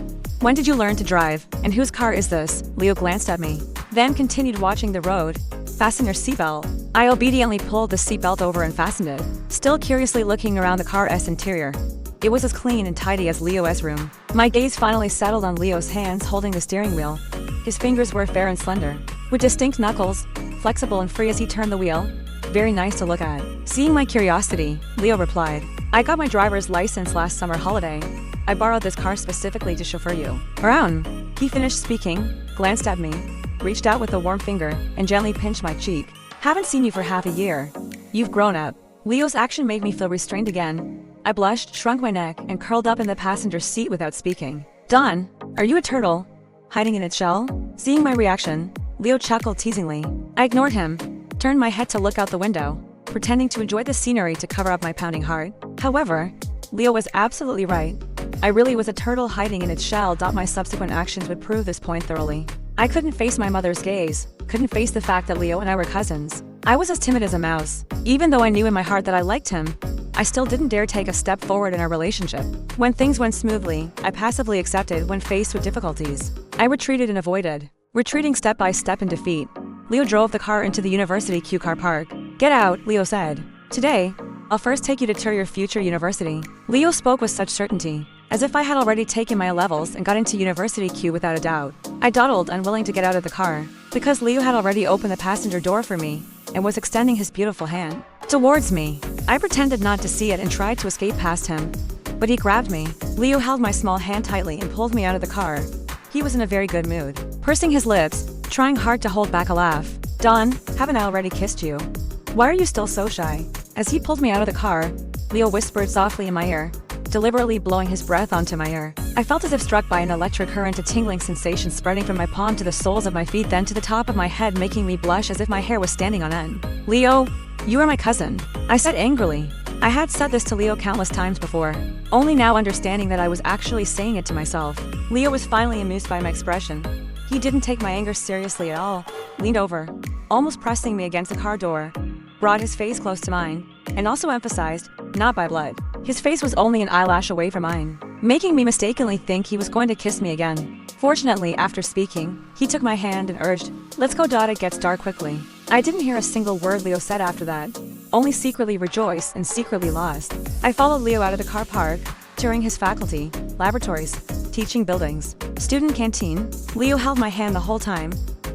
when did you learn to drive? And whose car is this?" Leo glanced at me, then continued watching the road. "Fasten your seatbelt." I obediently pulled the seatbelt over and fastened it, still curiously looking around the car's interior. It was as clean and tidy as Leo's room. My gaze finally settled on Leo's hands holding the steering wheel. His fingers were fair and slender, with distinct knuckles, flexible and free as he turned the wheel. Very nice to look at. Seeing my curiosity, Leo replied, "I got my driver's license last summer holiday. I borrowed this car specifically to chauffeur you around." He finished speaking, glanced at me, reached out with a warm finger, and gently pinched my cheek. "Haven't seen you for half a year. You've grown up." Leo's action made me feel restrained again. I blushed, shrunk my neck, and curled up in the passenger seat without speaking. "Dawn, are you a turtle hiding in its shell?" Seeing my reaction, Leo chuckled teasingly. I ignored him, turned my head to look out the window, pretending to enjoy the scenery to cover up my pounding heart. However, Leo was absolutely right. I really was a turtle hiding in its shell. My subsequent actions would prove this point thoroughly. I couldn't face my mother's gaze, couldn't face the fact that Leo and I were cousins. I was as timid as a mouse. Even though I knew in my heart that I liked him, I still didn't dare take a step forward in our relationship. When things went smoothly, I passively accepted. When faced with difficulties, I retreated and avoided, retreating step by step in defeat. Leo drove the car into the University Q car park. "Get out," Leo said. "Today, I'll first take you to tour your future university." Leo spoke with such certainty, as if I had already taken my levels and got into University Q without a doubt. I dawdled, unwilling to get out of the car, because Leo had already opened the passenger door for me and was extending his beautiful hand towards me. I pretended not to see it and tried to escape past him, but he grabbed me. Leo held my small hand tightly and pulled me out of the car. He was in a very good mood, pursing his lips, trying hard to hold back a laugh. "Dawn, haven't I already kissed you? Why are you still so shy?" As he pulled me out of the car, Leo whispered softly in my ear, deliberately blowing his breath onto my ear. I felt as if struck by an electric current, a tingling sensation spreading from my palm to the soles of my feet, then to the top of my head, making me blush as if my hair was standing on end. "Leo, you are my cousin," I said angrily. I had said this to Leo countless times before, only now understanding that I was actually saying it to myself. Leo was finally amused by my expression. He didn't take my anger seriously at all, leaned over, almost pressing me against the car door, brought his face close to mine, and also emphasized, "Not by blood." His face was only an eyelash away from mine, making me mistakenly think he was going to kiss me again. Fortunately, after speaking, he took my hand and urged, "Let's go. It gets dark quickly." I didn't hear a single word Leo said after that, only secretly rejoiced and secretly lost. I followed Leo out of the car park, touring his faculty, laboratories, teaching buildings, student canteen. Leo held my hand the whole time,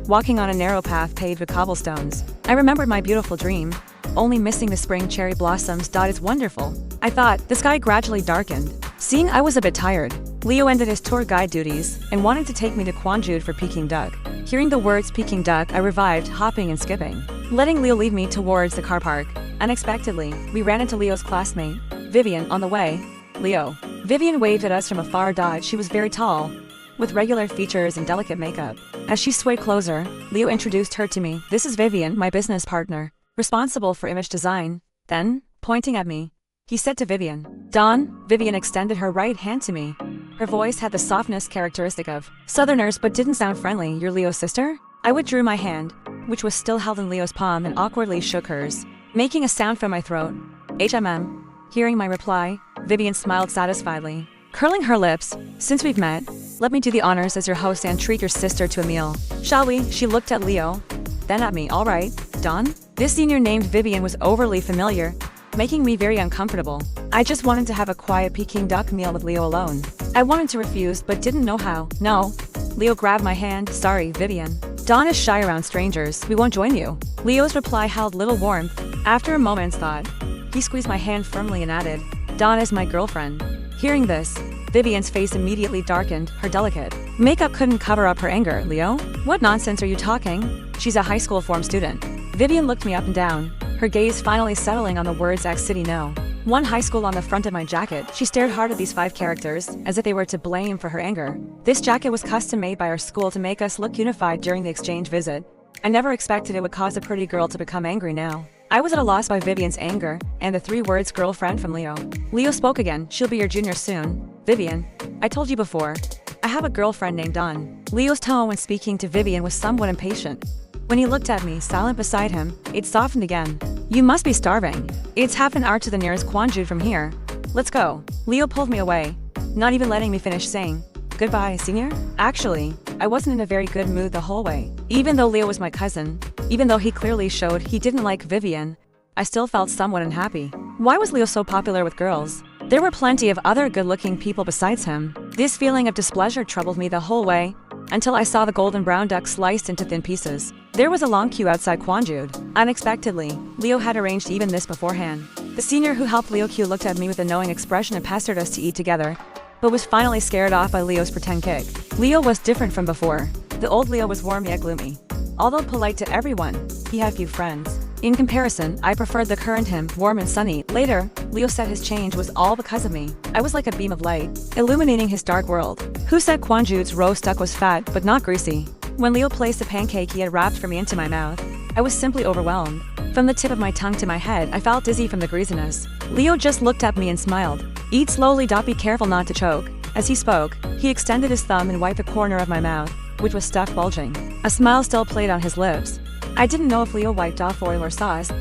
walking on a narrow path paved with cobblestones. I remembered my beautiful dream, only missing the spring cherry blossoms. It's wonderful. I thought. The sky gradually darkened. Seeing I was a bit tired, Leo ended his tour guide duties and wanted to take me to Gwangju for Peking duck. Hearing the words Peking duck, I revived, hopping and skipping, letting Leo lead me towards the car park. Unexpectedly, we ran into Leo's classmate, Vivian, on the way. Leo. Vivian waved at us from afar. She was very tall, with regular features and delicate makeup. As she swayed closer, Leo introduced her to me. "This is Vivian, my business partner, responsible for image design." Then, pointing at me, he said to Vivian, "Dawn." Vivian extended her right hand to me. Her voice had the softness characteristic of Southerners but didn't sound friendly. "You're Leo's sister?" I withdrew my hand, which was still held in Leo's palm, and awkwardly shook hers, making a sound from my throat. "HMM." Hearing my reply, Vivian smiled satisfiedly, curling her lips. "Since we've met, let me do the honors as your host and treat your sister to a meal. Shall we?" She looked at Leo, then at me. "All right, Dawn." This senior named Vivian was overly familiar, making me very uncomfortable. I just wanted to have a quiet Peking duck meal with Leo alone. I wanted to refuse but didn't know how. "No." Leo grabbed my hand. "Sorry, Vivian. Dawn is shy around strangers. We won't join you." Leo's reply held little warmth. After a moment's thought, he squeezed my hand firmly and added, "Dawn is my girlfriend." Hearing this, Vivian's face immediately darkened. Her delicate makeup couldn't cover up her anger. "Leo? What nonsense are you talking? She's a high school form student." Vivian looked me up and down, her gaze finally settling on the words X City No. One high school on the front of my jacket. She stared hard at these 5 characters, as if they were to blame for her anger. This jacket was custom made by our school to make us look unified during the exchange visit. I never expected it would cause a pretty girl to become angry now. I was at a loss by Vivian's anger, and the 3 words girlfriend from Leo. Leo spoke again. "She'll be your junior soon. Vivian, I told you before, I have a girlfriend named Dawn." Leo's tone when speaking to Vivian was somewhat impatient. When he looked at me, silent beside him, it softened again. "You must be starving. It's half an hour to the nearest Gwangju from here. Let's go." Leo pulled me away, not even letting me finish saying, "Goodbye, senior." Actually, I wasn't in a very good mood the whole way. Even though Leo was my cousin, even though he clearly showed he didn't like Vivian, I still felt somewhat unhappy. Why was Leo so popular with girls? There were plenty of other good-looking people besides him. This feeling of displeasure troubled me the whole way, until I saw the golden brown duck sliced into thin pieces. There was a long queue outside Gwangju. Unexpectedly, Leo had arranged even this beforehand. The senior who helped Leo queue looked at me with a knowing expression and pestered us to eat together, but was finally scared off by Leo's pretend kick. Leo was different from before. The old Leo was warm yet gloomy. Although polite to everyone, he had few friends. In comparison, I preferred the current him, warm and sunny. Later, Leo said his change was all because of me. I was like a beam of light, illuminating his dark world. Who said Gwangju's roast duck was fat but not greasy? When Leo placed the pancake he had wrapped for me into my mouth, I was simply overwhelmed. From the tip of my tongue to my head, I felt dizzy from the greasiness. Leo just looked at me and smiled. "Eat slowly. Be careful not to choke." As he spoke, he extended his thumb and wiped the corner of my mouth, which was stuffed bulging. A smile still played on his lips. I didn't know if Leo wiped off oil or sauce,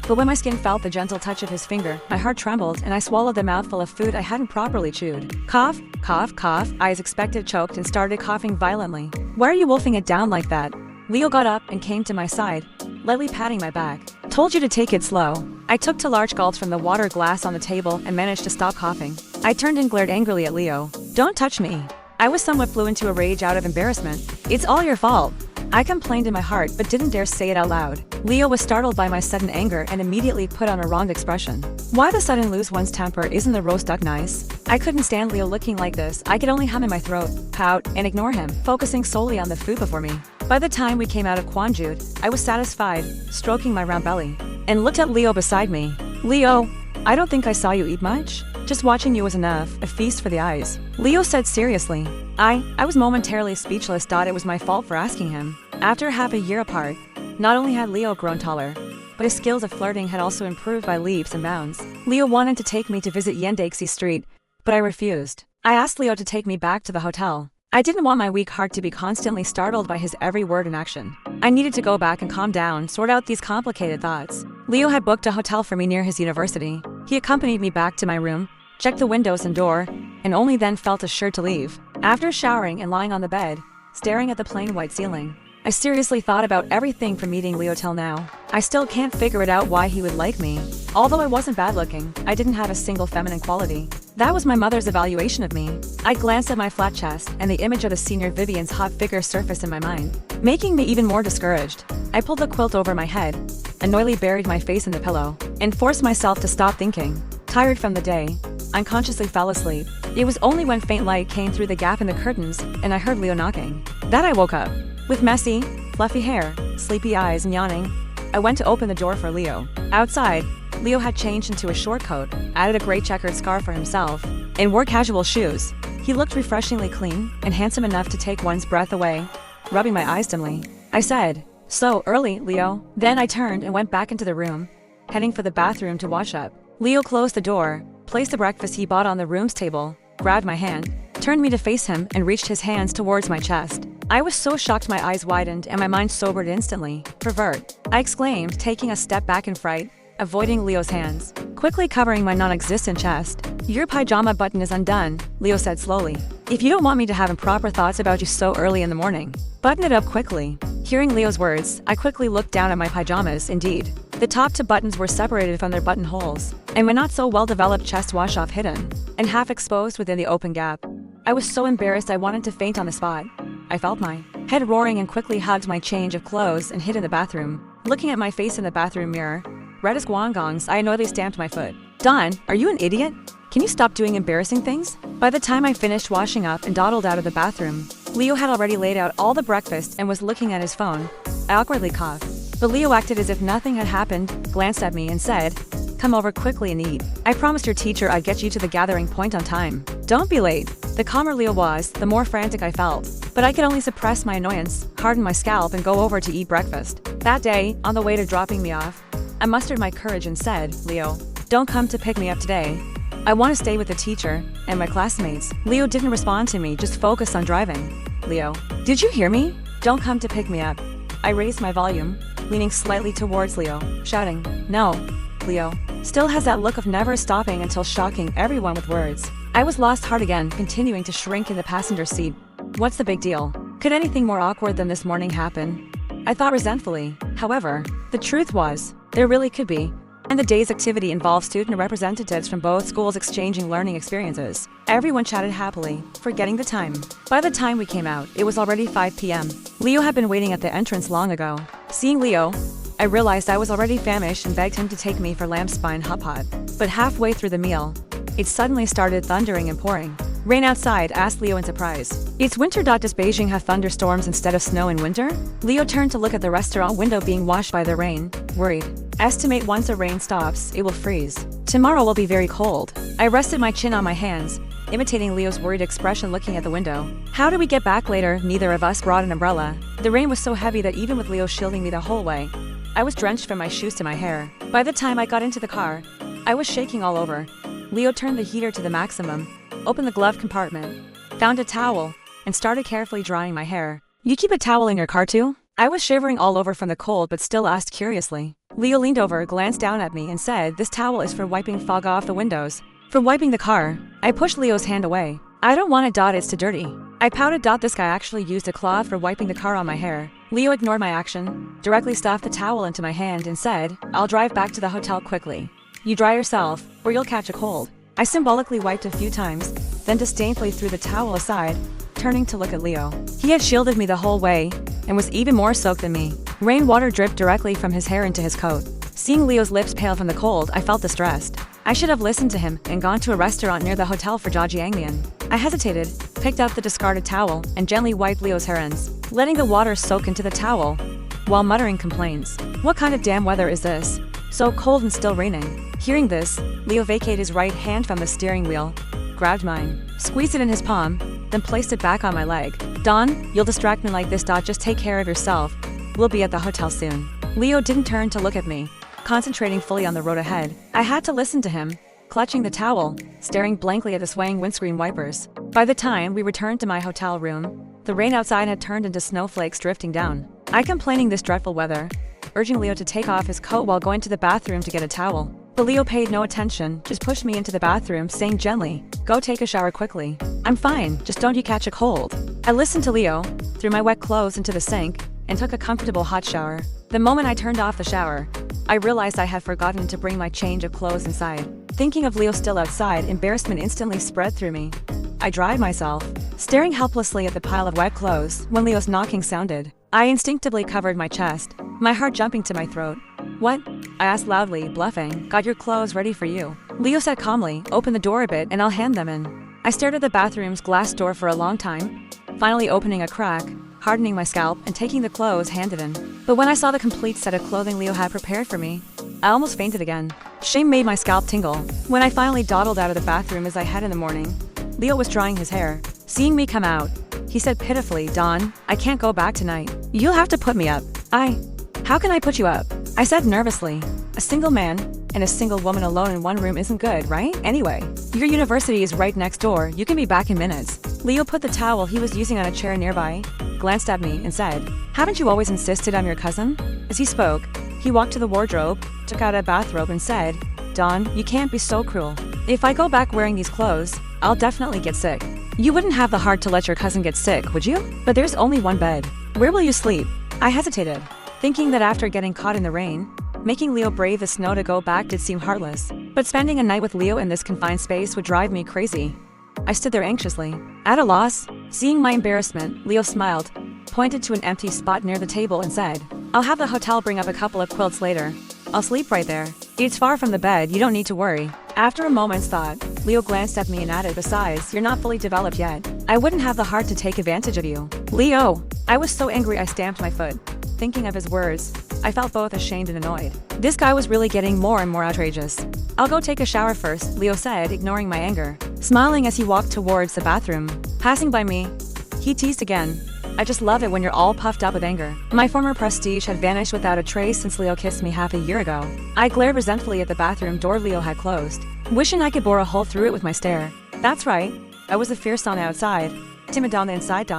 but when my skin felt the gentle touch of his finger, my heart trembled and I swallowed the mouthful of food I hadn't properly chewed. Cough, cough, cough. I as expected choked and started coughing violently. "Why are you wolfing it down like that?" Leo got up and came to my side, lightly patting my back. "Told you to take it slow." I took 2 large gulps from the water glass on the table and managed to stop coughing. I turned and glared angrily at Leo. "Don't touch me." I was somewhat flew into a rage out of embarrassment. "It's all your fault." I complained in my heart but didn't dare say it out loud. Leo was startled by my sudden anger and immediately put on a wronged expression. Why the sudden lose one's temper? Isn't the roast duck nice? I couldn't stand Leo looking like this. I could only hum in my throat, pout, and ignore him, focusing solely on the food before me. By the time we came out of Gwangju, I was satisfied, stroking my round belly, and looked at Leo beside me. "Leo, I don't think I saw you eat much. Just watching you was enough, a feast for the eyes." Leo said seriously. I was momentarily speechless. It was my fault for asking him. After half a year apart, not only had Leo grown taller, but his skills of flirting had also improved by leaps and bounds. Leo wanted to take me to visit Yandaxi Street, but I refused. I asked Leo to take me back to the hotel. I didn't want my weak heart to be constantly startled by his every word and action. I needed to go back and calm down, sort out these complicated thoughts. Leo had booked a hotel for me near his university. He accompanied me back to my room, checked the windows and door, and only then felt assured to leave. After showering and lying on the bed, staring at the plain white ceiling, I seriously thought about everything from meeting Leo till now. I still can't figure it out why he would like me. Although I wasn't bad looking, I didn't have a single feminine quality. That was my mother's evaluation of me. I glanced at my flat chest, and the image of the senior Vivian's hot figure surfaced in my mind, making me even more discouraged. I pulled the quilt over my head, annoyedly buried my face in the pillow, and forced myself to stop thinking. Tired from the day, unconsciously fell asleep. It was only when faint light came through the gap in the curtains, and I heard Leo knocking, that I woke up. With messy, fluffy hair, sleepy eyes, and yawning, I went to open the door for Leo. Outside, Leo had changed into a short coat, added a gray checkered scarf for himself, and wore casual shoes. He looked refreshingly clean and handsome enough to take one's breath away, rubbing my eyes dimly. I said, "So early, Leo." Then I turned and went back into the room, heading for the bathroom to wash up. Leo closed the door, placed the breakfast he bought on the room's table, grabbed my hand, turned me to face him, and reached his hands towards my chest. I was so shocked my eyes widened and my mind sobered instantly. "Pervert," I exclaimed, taking a step back in fright, avoiding Leo's hands, quickly covering my non-existent chest. "Your pajama button is undone," Leo said slowly. "If you don't want me to have improper thoughts about you so early in the morning, button it up quickly." Hearing Leo's words, I quickly looked down at my pajamas. Indeed, the top two buttons were separated from their buttonholes, and my not so well-developed chest wash-off hidden and half exposed within the open gap. I was so embarrassed I wanted to faint on the spot. I felt my head roaring and quickly hugged my change of clothes and hid in the bathroom. Looking at my face in the bathroom mirror, red as guangongs, I annoyedly stamped my foot. "Don, are you an idiot? Can you stop doing embarrassing things?" By the time I finished washing up and dawdled out of the bathroom, Leo had already laid out all the breakfast and was looking at his phone. I awkwardly coughed, but Leo acted as if nothing had happened, glanced at me, and said, "Come over quickly and eat. I promised your teacher I'd get you to the gathering point on time. Don't be late." The calmer Leo was, the more frantic I felt, but I could only suppress my annoyance, harden my scalp, and go over to eat breakfast. That day, on the way to dropping me off, I mustered my courage and said, "Leo, don't come to pick me up today. I want to stay with the teacher and my classmates." Leo didn't respond to me, just focused on driving. "Leo, did you hear me? Don't come to pick me up." I raised my volume, leaning slightly towards Leo, shouting, "No." Leo still has that look of never stopping until shocking everyone with words. I was lost heart again, continuing to shrink in the passenger seat. What's the big deal? Could anything more awkward than this morning happen? I thought resentfully. However, the truth was, there really could be. And the day's activity involved student representatives from both schools exchanging learning experiences. Everyone chatted happily, forgetting the time. By the time we came out, it was already 5 p.m. Leo had been waiting at the entrance long ago. Seeing Leo, I realized I was already famished and begged him to take me for lamb spine hot pot. But halfway through the meal, it suddenly started thundering and pouring. "Rain outside?" asked Leo in surprise. "It's winter. Does Beijing have thunderstorms instead of snow in winter?" Leo turned to look at the restaurant window being washed by the rain, worried. "Estimate once the rain stops, it will freeze. Tomorrow will be very cold." I rested my chin on my hands, imitating Leo's worried expression looking at the window. "How do we get back later?" Neither of us brought an umbrella. The rain was so heavy that even with Leo shielding me the whole way, I was drenched from my shoes to my hair. By the time I got into the car, I was shaking all over. Leo turned the heater to the maximum, opened the glove compartment, found a towel, and started carefully drying my hair. "You keep a towel in your car too?" I was shivering all over from the cold but still asked curiously. Leo leaned over, glanced down at me, and said, "This towel is for wiping fog off the windows." "For wiping the car." I pushed Leo's hand away. "I don't want it. It's too dirty." I pouted. "This guy actually used a cloth for wiping the car on my hair." Leo ignored my action, directly stuffed the towel into my hand, and said, "I'll drive back to the hotel quickly. You dry yourself, or you'll catch a cold." I symbolically wiped a few times, then disdainfully threw the towel aside, turning to look at Leo. He had shielded me the whole way, and was even more soaked than me. Rainwater dripped directly from his hair into his coat. Seeing Leo's lips pale from the cold, I felt distressed. I should have listened to him and gone to a restaurant near the hotel for Jiangmian. I hesitated, picked up the discarded towel, and gently wiped Leo's hair ends, letting the water soak into the towel, while muttering complaints. "What kind of damn weather is this? So cold and still raining." Hearing this, Leo vacated his right hand from the steering wheel, grabbed mine, squeezed it in his palm, then placed it back on my leg. "Don, you'll distract me like this. Just take care of yourself. We'll be at the hotel soon." Leo didn't turn to look at me, concentrating fully on the road ahead. I had to listen to him, clutching the towel, staring blankly at the swaying windscreen wipers. By the time we returned to my hotel room, the rain outside had turned into snowflakes drifting down. I complaining this dreadful weather, urging Leo to take off his coat while going to the bathroom to get a towel. But Leo paid no attention, just pushed me into the bathroom, saying gently, Go take a shower quickly. I'm fine, just don't you catch a cold. I listened to Leo, threw my wet clothes into the sink, and took a comfortable hot shower. The moment I turned off the shower, I realized I had forgotten to bring my change of clothes inside. Thinking of Leo still outside, embarrassment instantly spread through me. I dried myself, staring helplessly at the pile of wet clothes when Leo's knocking sounded. I instinctively covered my chest, my heart jumping to my throat. What? I asked loudly, bluffing. Got your clothes ready for you. Leo said calmly, open the door a bit and I'll hand them in. I stared at the bathroom's glass door for a long time, finally opening a crack, hardening my scalp, and taking the clothes handed in. But when I saw the complete set of clothing Leo had prepared for me, I almost fainted again. Shame made my scalp tingle. When I finally dawdled out of the bathroom as I had in the morning, Leo was drying his hair. Seeing me come out, he said pitifully, Dawn, I can't go back tonight. You'll have to put me up. How can I put you up? I said nervously. A single man and a single woman alone in one room isn't good, right? Anyway, your university is right next door. You can be back in minutes. Leo put the towel he was using on a chair nearby, glanced at me, and said, haven't you always insisted I'm your cousin? As he spoke, he walked to the wardrobe, took out a bathrobe, and said, Dawn, you can't be so cruel. If I go back wearing these clothes, I'll definitely get sick. You wouldn't have the heart to let your cousin get sick, would you? But there's only one bed. Where will you sleep? I hesitated, thinking that after getting caught in the rain, making Leo brave the snow to go back did seem heartless. But spending a night with Leo in this confined space would drive me crazy. I stood there anxiously, at a loss. Seeing my embarrassment, Leo smiled, pointed to an empty spot near the table and said, I'll have the hotel bring up a couple of quilts later. I'll sleep right there. It's far from the bed, you don't need to worry. After a moment's thought, Leo glanced at me and added, besides, you're not fully developed yet. I wouldn't have the heart to take advantage of you. Leo! I was so angry I stamped my foot. Thinking of his words, I felt both ashamed and annoyed. This guy was really getting more and more outrageous. I'll go take a shower first, Leo said, ignoring my anger. Smiling as he walked towards the bathroom. Passing by me, he teased again. I just love it when you're all puffed up with anger. My former prestige had vanished without a trace since Leo kissed me half a year ago. I glared resentfully at the bathroom door Leo had closed, wishing I could bore a hole through it with my stare. That's right, I was a fierce on the outside, timid on the inside.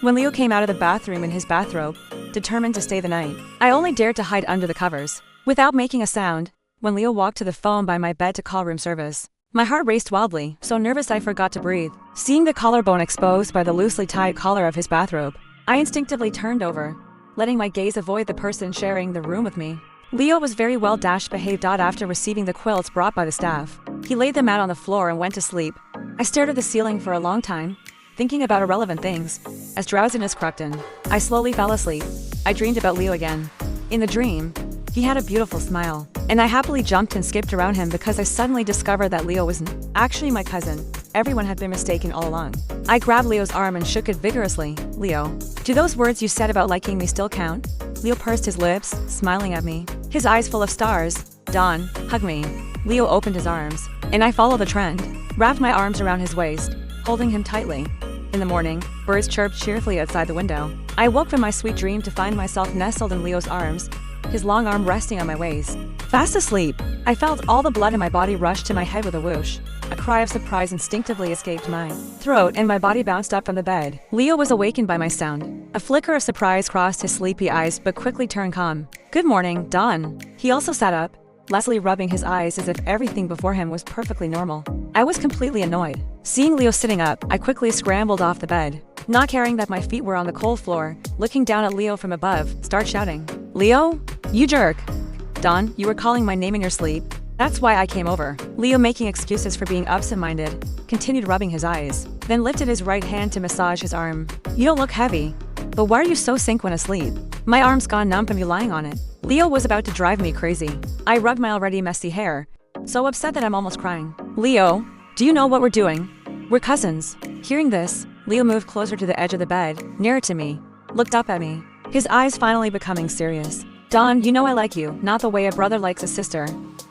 When Leo came out of the bathroom in his bathrobe, determined to stay the night, I only dared to hide under the covers. Without making a sound, when Leo walked to the phone by my bed to call room service, my heart raced wildly, so nervous I forgot to breathe. Seeing the collarbone exposed by the loosely tied collar of his bathrobe, I instinctively turned over, letting my gaze avoid the person sharing the room with me. Leo was very well behaved after receiving the quilts brought by the staff. He laid them out on the floor and went to sleep. I stared at the ceiling for a long time, thinking about irrelevant things. As drowsiness crept in, I slowly fell asleep. I dreamed about Leo again. In the dream, he had a beautiful smile, and I happily jumped and skipped around him because I suddenly discovered that Leo wasn't actually my cousin. Everyone had been mistaken all along. I grabbed Leo's arm and shook it vigorously. Leo, do those words you said about liking me still count? Leo pursed his lips, smiling at me, his eyes full of stars. Dawn, hug me. Leo opened his arms, and I followed the trend, wrapped my arms around his waist, holding him tightly. In the morning, birds chirped cheerfully outside the window. I woke from my sweet dream to find myself nestled in Leo's arms, his long arm resting on my waist. Fast asleep, I felt all the blood in my body rush to my head with a whoosh. A cry of surprise instinctively escaped my throat and my body bounced up from the bed. Leo was awakened by my sound. A flicker of surprise crossed his sleepy eyes but quickly turned calm. Good morning, Dawn. He also sat up, lazily rubbing his eyes as if everything before him was perfectly normal. I was completely annoyed. Seeing Leo sitting up, I quickly scrambled off the bed. Not caring that my feet were on the cold floor, looking down at Leo from above, start shouting, Leo? You jerk! Dawn, you were calling my name in your sleep. That's why I came over. Leo, making excuses for being absent-minded, continued rubbing his eyes, then lifted his right hand to massage his arm. You don't look heavy. But why are you so sick when asleep? My arm's gone numb from you lying on it. Leo was about to drive me crazy. I rubbed my already messy hair, so upset that I'm almost crying. Leo, do you know what we're doing? We're cousins. Hearing this, Leo moved closer to the edge of the bed, nearer to me, looked up at me, his eyes finally becoming serious. Dawn, you know I like you, not the way a brother likes a sister,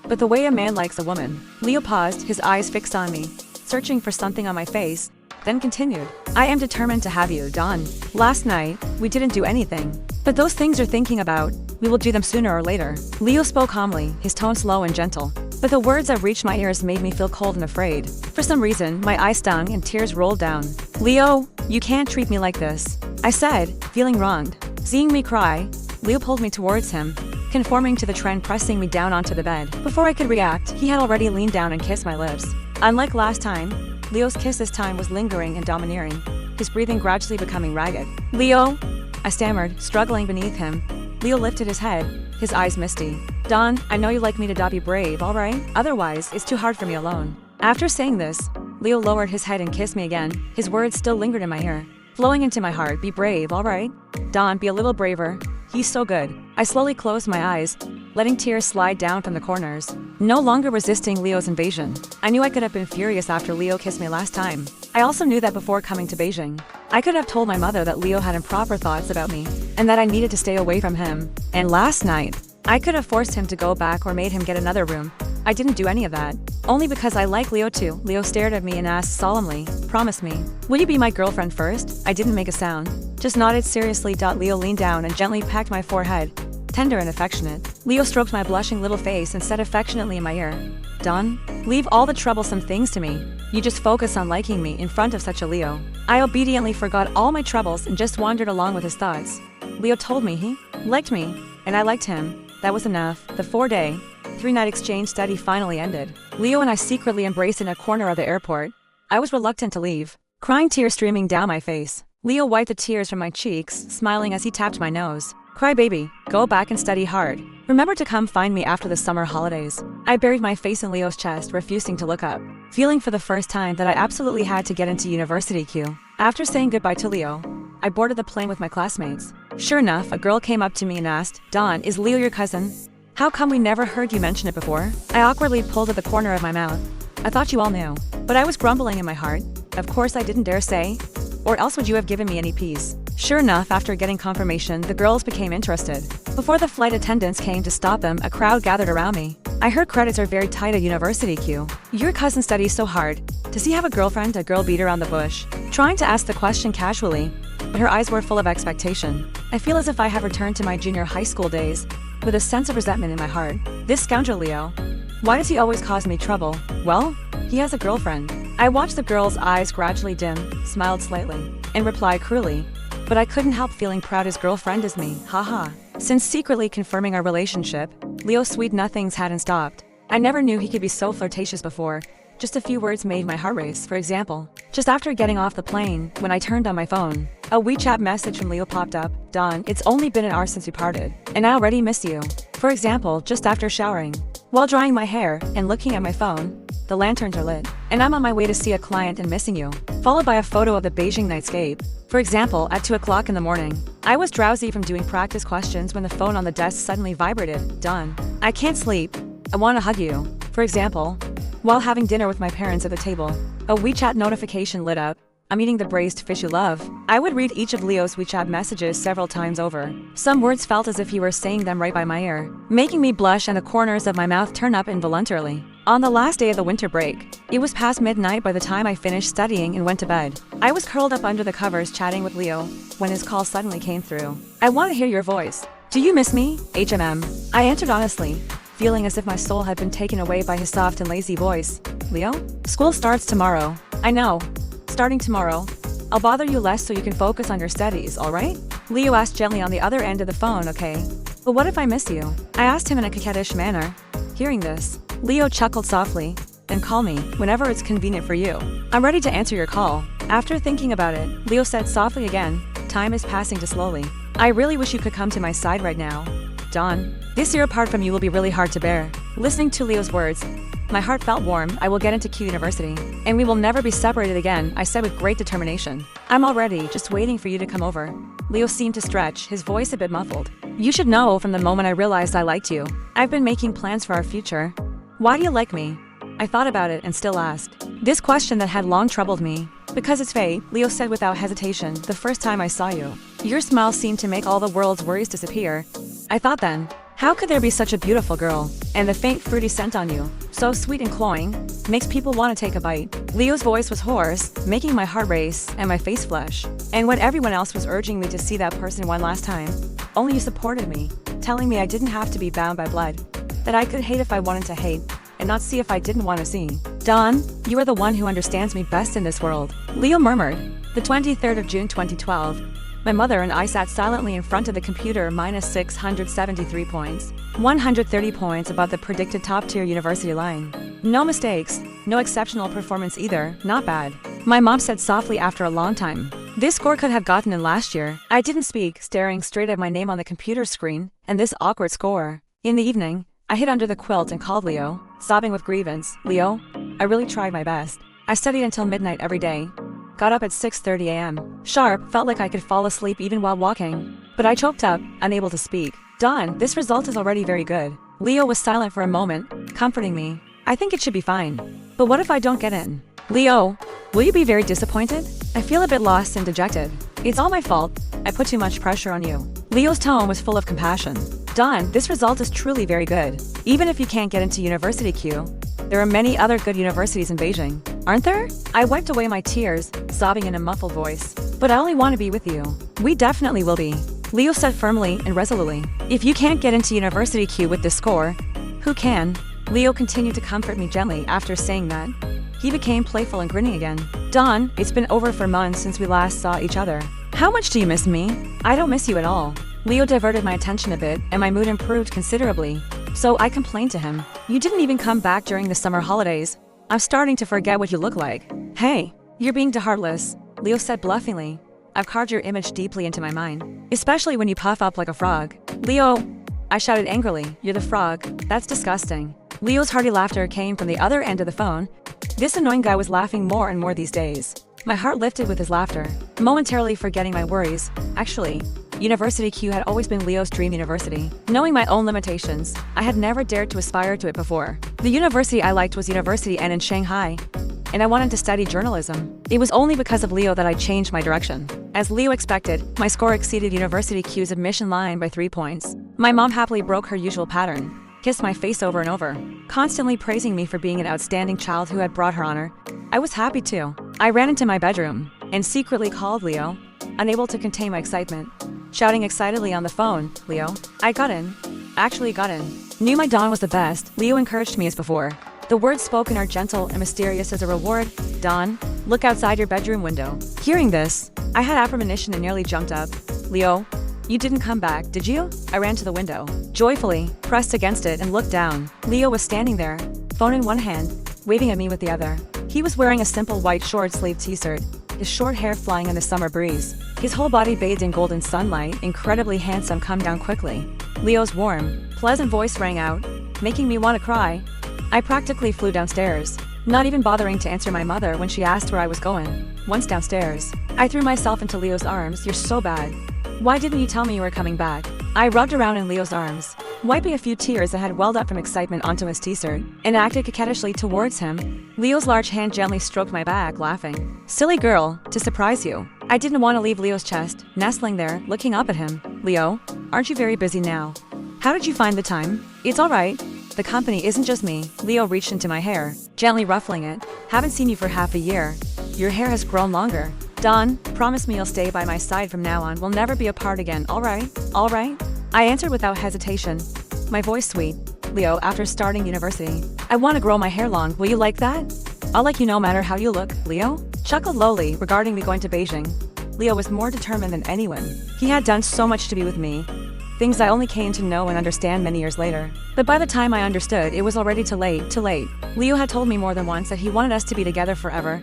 but the way a man likes a woman. Leo paused, his eyes fixed on me, searching for something on my face, then continued. I am determined to have you, Dawn. Last night, we didn't do anything, but those things you're thinking about, we will do them sooner or later. Leo spoke calmly, his tone slow and gentle, but the words that reached my ears made me feel cold and afraid. For some reason, my eyes stung and tears rolled down. Leo, you can't treat me like this, I said, feeling wronged. Seeing me cry, Leo pulled me towards him, conforming to the trend, pressing me down onto the bed. Before I could react, he had already leaned down and kissed my lips. Unlike last time, Leo's kiss this time was lingering and domineering, his breathing gradually becoming ragged. "Leo?" I stammered, struggling beneath him. Leo lifted his head, his eyes misty. "Don, I know you like me to be brave, alright? Otherwise, it's too hard for me alone." After saying this, Leo lowered his head and kissed me again, his words still lingered in my ear, flowing into my heart. "Be brave, alright? Don, be a little braver. He's so good." I slowly closed my eyes, letting tears slide down from the corners. No longer resisting Leo's invasion. I knew I could have been furious after Leo kissed me last time. I also knew that before coming to Beijing, I could have told my mother that Leo had improper thoughts about me, and that I needed to stay away from him. And last night, I could have forced him to go back or made him get another room. I didn't do any of that. Only because I like Leo too. Leo stared at me and asked solemnly, "Promise me, will you be my girlfriend first?" I didn't make a sound, just nodded seriously. Leo leaned down and gently pecked my forehead, tender and affectionate. Leo stroked my blushing little face and said affectionately in my ear, "Don, leave all the troublesome things to me. You just focus on liking me in front of such a Leo." I obediently forgot all my troubles and just wandered along with his thoughts. Leo told me he liked me, and I liked him. That was enough. The 4-day, 3-night exchange study finally ended. Leo and I secretly embraced in a corner of the airport. I was reluctant to leave, crying tears streaming down my face. Leo wiped the tears from my cheeks, smiling as he tapped my nose. "Cry baby, go back and study hard. Remember to come find me after the summer holidays." I buried my face in Leo's chest, refusing to look up, feeling for the first time that I absolutely had to get into university queue. After saying goodbye to Leo, I boarded the plane with my classmates. Sure enough, a girl came up to me and asked, "Don, is Leo your cousin? How come we never heard you mention it before?" I awkwardly pulled at the corner of my mouth. "I thought you all knew." But I was grumbling in my heart. Of course I didn't dare say. Or else would you have given me any peace? Sure enough, after getting confirmation, the girls became interested. Before the flight attendants came to stop them, a crowd gathered around me. "I heard credits are very tight at university Q. Your cousin studies so hard. Does he have a girlfriend?" A girl beat around the bush, trying to ask the question casually, but her eyes were full of expectation. I feel as if I have returned to my junior high school days, with a sense of resentment in my heart. This scoundrel Leo. Why does he always cause me trouble? Well, he has a girlfriend. I watched the girl's eyes gradually dim, smiled slightly, and replied cruelly, "But I couldn't help feeling proud his girlfriend is me, haha." Since secretly confirming our relationship, Leo's sweet nothings hadn't stopped. I never knew he could be so flirtatious before. Just a few words made my heart race. For example, just after getting off the plane, when I turned on my phone, a WeChat message from Leo popped up. "Don, it's only been an hour since we parted, and I already miss you." For example, just after showering, while drying my hair and looking at my phone, the lanterns are lit, and I'm on my way to see a client and missing you. Followed by a photo of the Beijing nightscape. For example, at 2 o'clock in the morning, I was drowsy from doing practice questions when the phone on the desk suddenly vibrated. "Don, I can't sleep. I want to hug you." For example, while having dinner with my parents at the table, a WeChat notification lit up. "I'm eating the braised fish you love." I would read each of Leo's WeChat messages several times over. Some words felt as if he were saying them right by my ear, making me blush and the corners of my mouth turn up involuntarily. On the last day of the winter break, it was past midnight by the time I finished studying and went to bed. I was curled up under the covers chatting with Leo when his call suddenly came through. "I want to hear your voice. Do you miss me? HMM." I answered honestly, feeling as if my soul had been taken away by his soft and lazy voice. "Leo? School starts tomorrow." "I know. Starting tomorrow. I'll bother you less so you can focus on your studies, alright?" Leo asked gently on the other end of the phone. "Okay. But what if I miss you?" I asked him in a coquettish manner. Hearing this, Leo chuckled softly. "Then call me whenever it's convenient for you. I'm ready to answer your call." After thinking about it, Leo said softly again, "Time is passing too slowly. I really wish you could come to my side right now. Don, this year apart from you will be really hard to bear." Listening to Leo's words, my heart felt warm. "I will get into Q University, and we will never be separated again," I said with great determination. "I'm all ready, just waiting for you to come over." Leo seemed to stretch, his voice a bit muffled. "You should know from the moment I realized I liked you. I've been making plans for our future." "Why do you like me?" I thought about it and still asked. This question that had long troubled me. "Because it's fate," Leo said without hesitation. "The first time I saw you, your smile seemed to make all the world's worries disappear." I thought then, how could there be such a beautiful girl? And the faint fruity scent on you, so sweet and cloying, makes people want to take a bite. Leo's voice was hoarse, making my heart race and my face flush. And when everyone else was urging me to see that person one last time, only you supported me, telling me I didn't have to be bound by blood, that I could hate if I wanted to hate, and not see if I didn't want to see. "Don, you are the one who understands me best in this world," Leo murmured. The 23rd of June 2012. My mother and I sat silently in front of the computer. Minus 673 points. 130 points above the predicted top-tier university line. No mistakes. No exceptional performance either, not bad. My mom said softly after a long time. This score could have gotten in last year. I didn't speak, staring straight at my name on the computer screen, and this awkward score. In the evening, I hid under the quilt and called Leo, sobbing with grievance. Leo, I really tried my best. I studied until midnight every day. Got up at 6:30 a.m. Sharp, felt like I could fall asleep even while walking. But I choked up, unable to speak. Dawn, this result is already very good. Leo was silent for a moment, comforting me. I think it should be fine. But what if I don't get in? Leo, will you be very disappointed? I feel a bit lost and dejected. It's all my fault. I put too much pressure on you. Leo's tone was full of compassion. Dawn, this result is truly very good. Even if you can't get into University Q, there are many other good universities in Beijing, aren't there? I wiped away my tears, sobbing in a muffled voice. But I only want to be with you. We definitely will be. Leo said firmly and resolutely. If you can't get into University Q with this score, who can? Leo continued to comfort me gently after saying that. He became playful and grinning again. Dawn, it's been over 4 months since we last saw each other. How much do you miss me? I don't miss you at all. Leo diverted my attention a bit, and my mood improved considerably. So I complained to him. You didn't even come back during the summer holidays. I'm starting to forget what you look like. Hey, you're being too heartless, Leo said bluffingly. I've carved your image deeply into my mind, especially when you puff up like a frog. Leo, I shouted angrily, you're the frog. That's disgusting. Leo's hearty laughter came from the other end of the phone. This annoying guy was laughing more and more these days. My heart lifted with his laughter, momentarily forgetting my worries. Actually, University Q had always been Leo's dream university. Knowing my own limitations, I had never dared to aspire to it before. The university I liked was University N in Shanghai, and I wanted to study journalism. It was only because of Leo that I changed my direction. As Leo expected, my score exceeded University Q's admission line by 3 points. My mom happily broke her usual pattern, kissed my face over and over, constantly praising me for being an outstanding child who had brought her honor. I was happy too. I ran into my bedroom and secretly called Leo, unable to contain my excitement, shouting excitedly on the phone, Leo, I got in. Actually got in. Knew my Dawn was the best, Leo encouraged me as before. The words spoken are gentle and mysterious as a reward. Dawn, look outside your bedroom window. Hearing this, I had a premonition and nearly jumped up. Leo, you didn't come back, did you? I ran to the window, joyfully, pressed against it and looked down. Leo was standing there, phone in one hand, waving at me with the other. He was wearing a simple white short-sleeved t-shirt, his short hair flying in the summer breeze. His whole body bathed in golden sunlight, incredibly handsome, come down quickly. Leo's warm, pleasant voice rang out, making me want to cry. I practically flew downstairs, not even bothering to answer my mother when she asked where I was going. Once downstairs, I threw myself into Leo's arms. You're so bad. Why didn't you tell me you were coming back? I rubbed around in Leo's arms, wiping a few tears that had welled up from excitement onto his t-shirt, and acted coquettishly towards him. Leo's large hand gently stroked my back, laughing. Silly girl, to surprise you. I didn't want to leave Leo's chest, nestling there, looking up at him. Leo, aren't you very busy now? How did you find the time? It's all right. The company isn't just me. Leo reached into my hair, gently ruffling it. Haven't seen you for half a year. Your hair has grown longer. Dawn, promise me you'll stay by my side from now on. We'll never be apart again, all right? All right? I answered without hesitation, my voice sweet. Leo, after starting university, I want to grow my hair long. Will you like that? I'll like you no matter how you look, Leo chuckled lowly regarding me going to Beijing. Leo was more determined than anyone. He had done so much to be with me, things I only came to know and understand many years later. But by the time I understood, it was already too late. Leo had told me more than once that he wanted us to be together forever,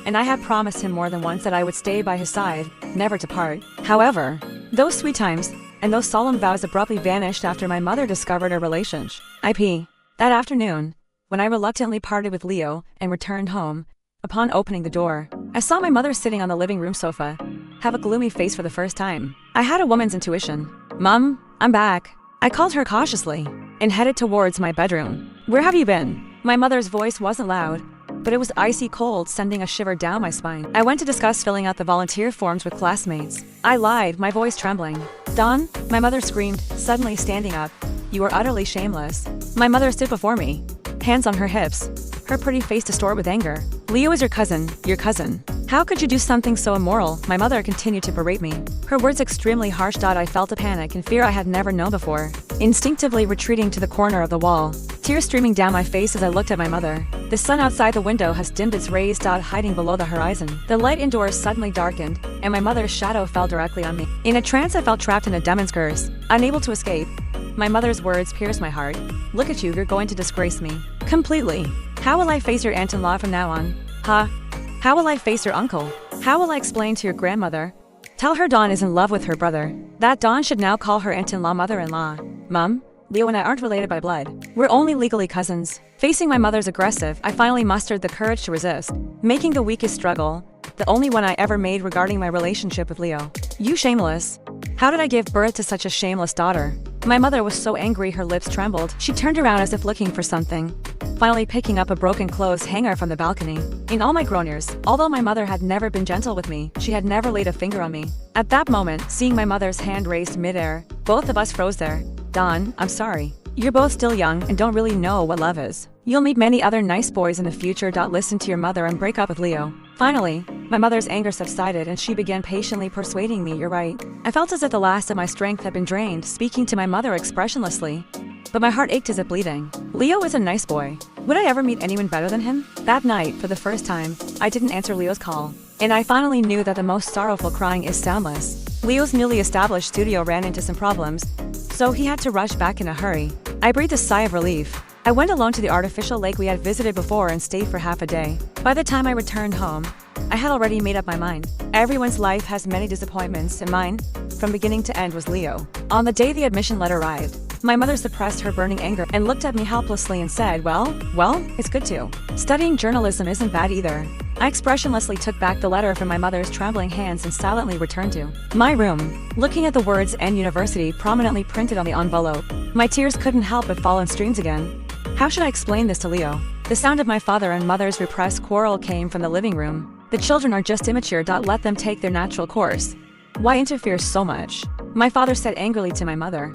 and I had promised him more than once that I would stay by his side, never to part. However, those sweet times and those solemn vows abruptly vanished after my mother discovered our relationship. That afternoon, when I reluctantly parted with Leo and returned home, upon opening the door, I saw my mother sitting on the living room sofa, have a gloomy face for the first time. I had a woman's intuition. Mom, I'm back. I called her cautiously and headed towards my bedroom. Where have you been? My mother's voice wasn't loud, but it was icy cold, sending a shiver down my spine. I went to discuss filling out the volunteer forms with classmates. I lied, my voice trembling. Dawn, my mother screamed, suddenly standing up. You are utterly shameless. My mother stood before me, hands on her hips, her pretty face distorted with anger. Leo is your cousin. How could you do something so immoral? My mother continued to berate me, her words extremely harsh. I felt a panic and fear I had never known before, instinctively retreating to the corner of the wall, tears streaming down my face as I looked at my mother. The sun outside the window has dimmed its rays, hiding below the horizon. The light indoors suddenly darkened, and my mother's shadow fell directly on me. In a trance, I felt trapped in a demon's curse, unable to escape. My mother's words pierced my heart. Look at you, you're going to disgrace me. Completely. How will I face your aunt-in-law from now on? Huh? How will I face your uncle? How will I explain to your grandmother? Tell her Dawn is in love with her brother. That Dawn should now call her aunt-in-law mother-in-law. Mom, Leo and I aren't related by blood. We're only legally cousins. Facing my mother's aggressive, I finally mustered the courage to resist, making the weakest struggle, the only one I ever made regarding my relationship with Leo. You shameless. How did I give birth to such a shameless daughter? My mother was so angry her lips trembled. She turned around as if looking for something, finally picking up a broken clothes hanger from the balcony. In all my grown years, although my mother had never been gentle with me, she had never laid a finger on me. At that moment, seeing my mother's hand raised midair, both of us froze there. Dawn, I'm sorry. You're both still young and don't really know what love is. You'll meet many other nice boys in the future. Listen to your mother and break up with Leo. Finally, my mother's anger subsided and she began patiently persuading me you're right. I felt as if the last of my strength had been drained, speaking to my mother expressionlessly. But my heart ached as if bleeding. Leo is a nice boy. Would I ever meet anyone better than him? That night, for the first time, I didn't answer Leo's call. And I finally knew that the most sorrowful crying is soundless. Leo's newly established studio ran into some problems, so he had to rush back in a hurry. I breathed a sigh of relief. I went alone to the artificial lake we had visited before and stayed for half a day. By the time I returned home, I had already made up my mind. Everyone's life has many disappointments, and mine, from beginning to end, was Leo. On the day the admission letter arrived, my mother suppressed her burning anger and looked at me helplessly and said, well, it's good too. Studying journalism isn't bad either. I expressionlessly took back the letter from my mother's trembling hands and silently returned to my room, looking at the words "N University" prominently printed on the envelope. My tears couldn't help but fall in streams again. How should I explain this to Leo? The sound of my father and mother's repressed quarrel came from the living room. The children are just immature. Let them take their natural course. Why interfere so much? My father said angrily to my mother.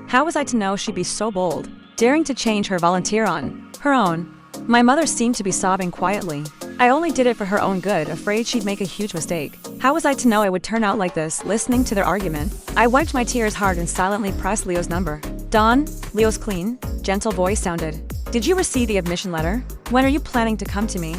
How was I to know she'd be so bold, daring to change her volunteer on her own? My mother seemed to be sobbing quietly. I only did it for her own good, afraid she'd make a huge mistake. How was I to know it would turn out like this? Listening to their argument, I wiped my tears hard and silently pressed Leo's number. Dawn, Leo's clean, gentle voice sounded. Did you receive the admission letter? When are you planning to come to me?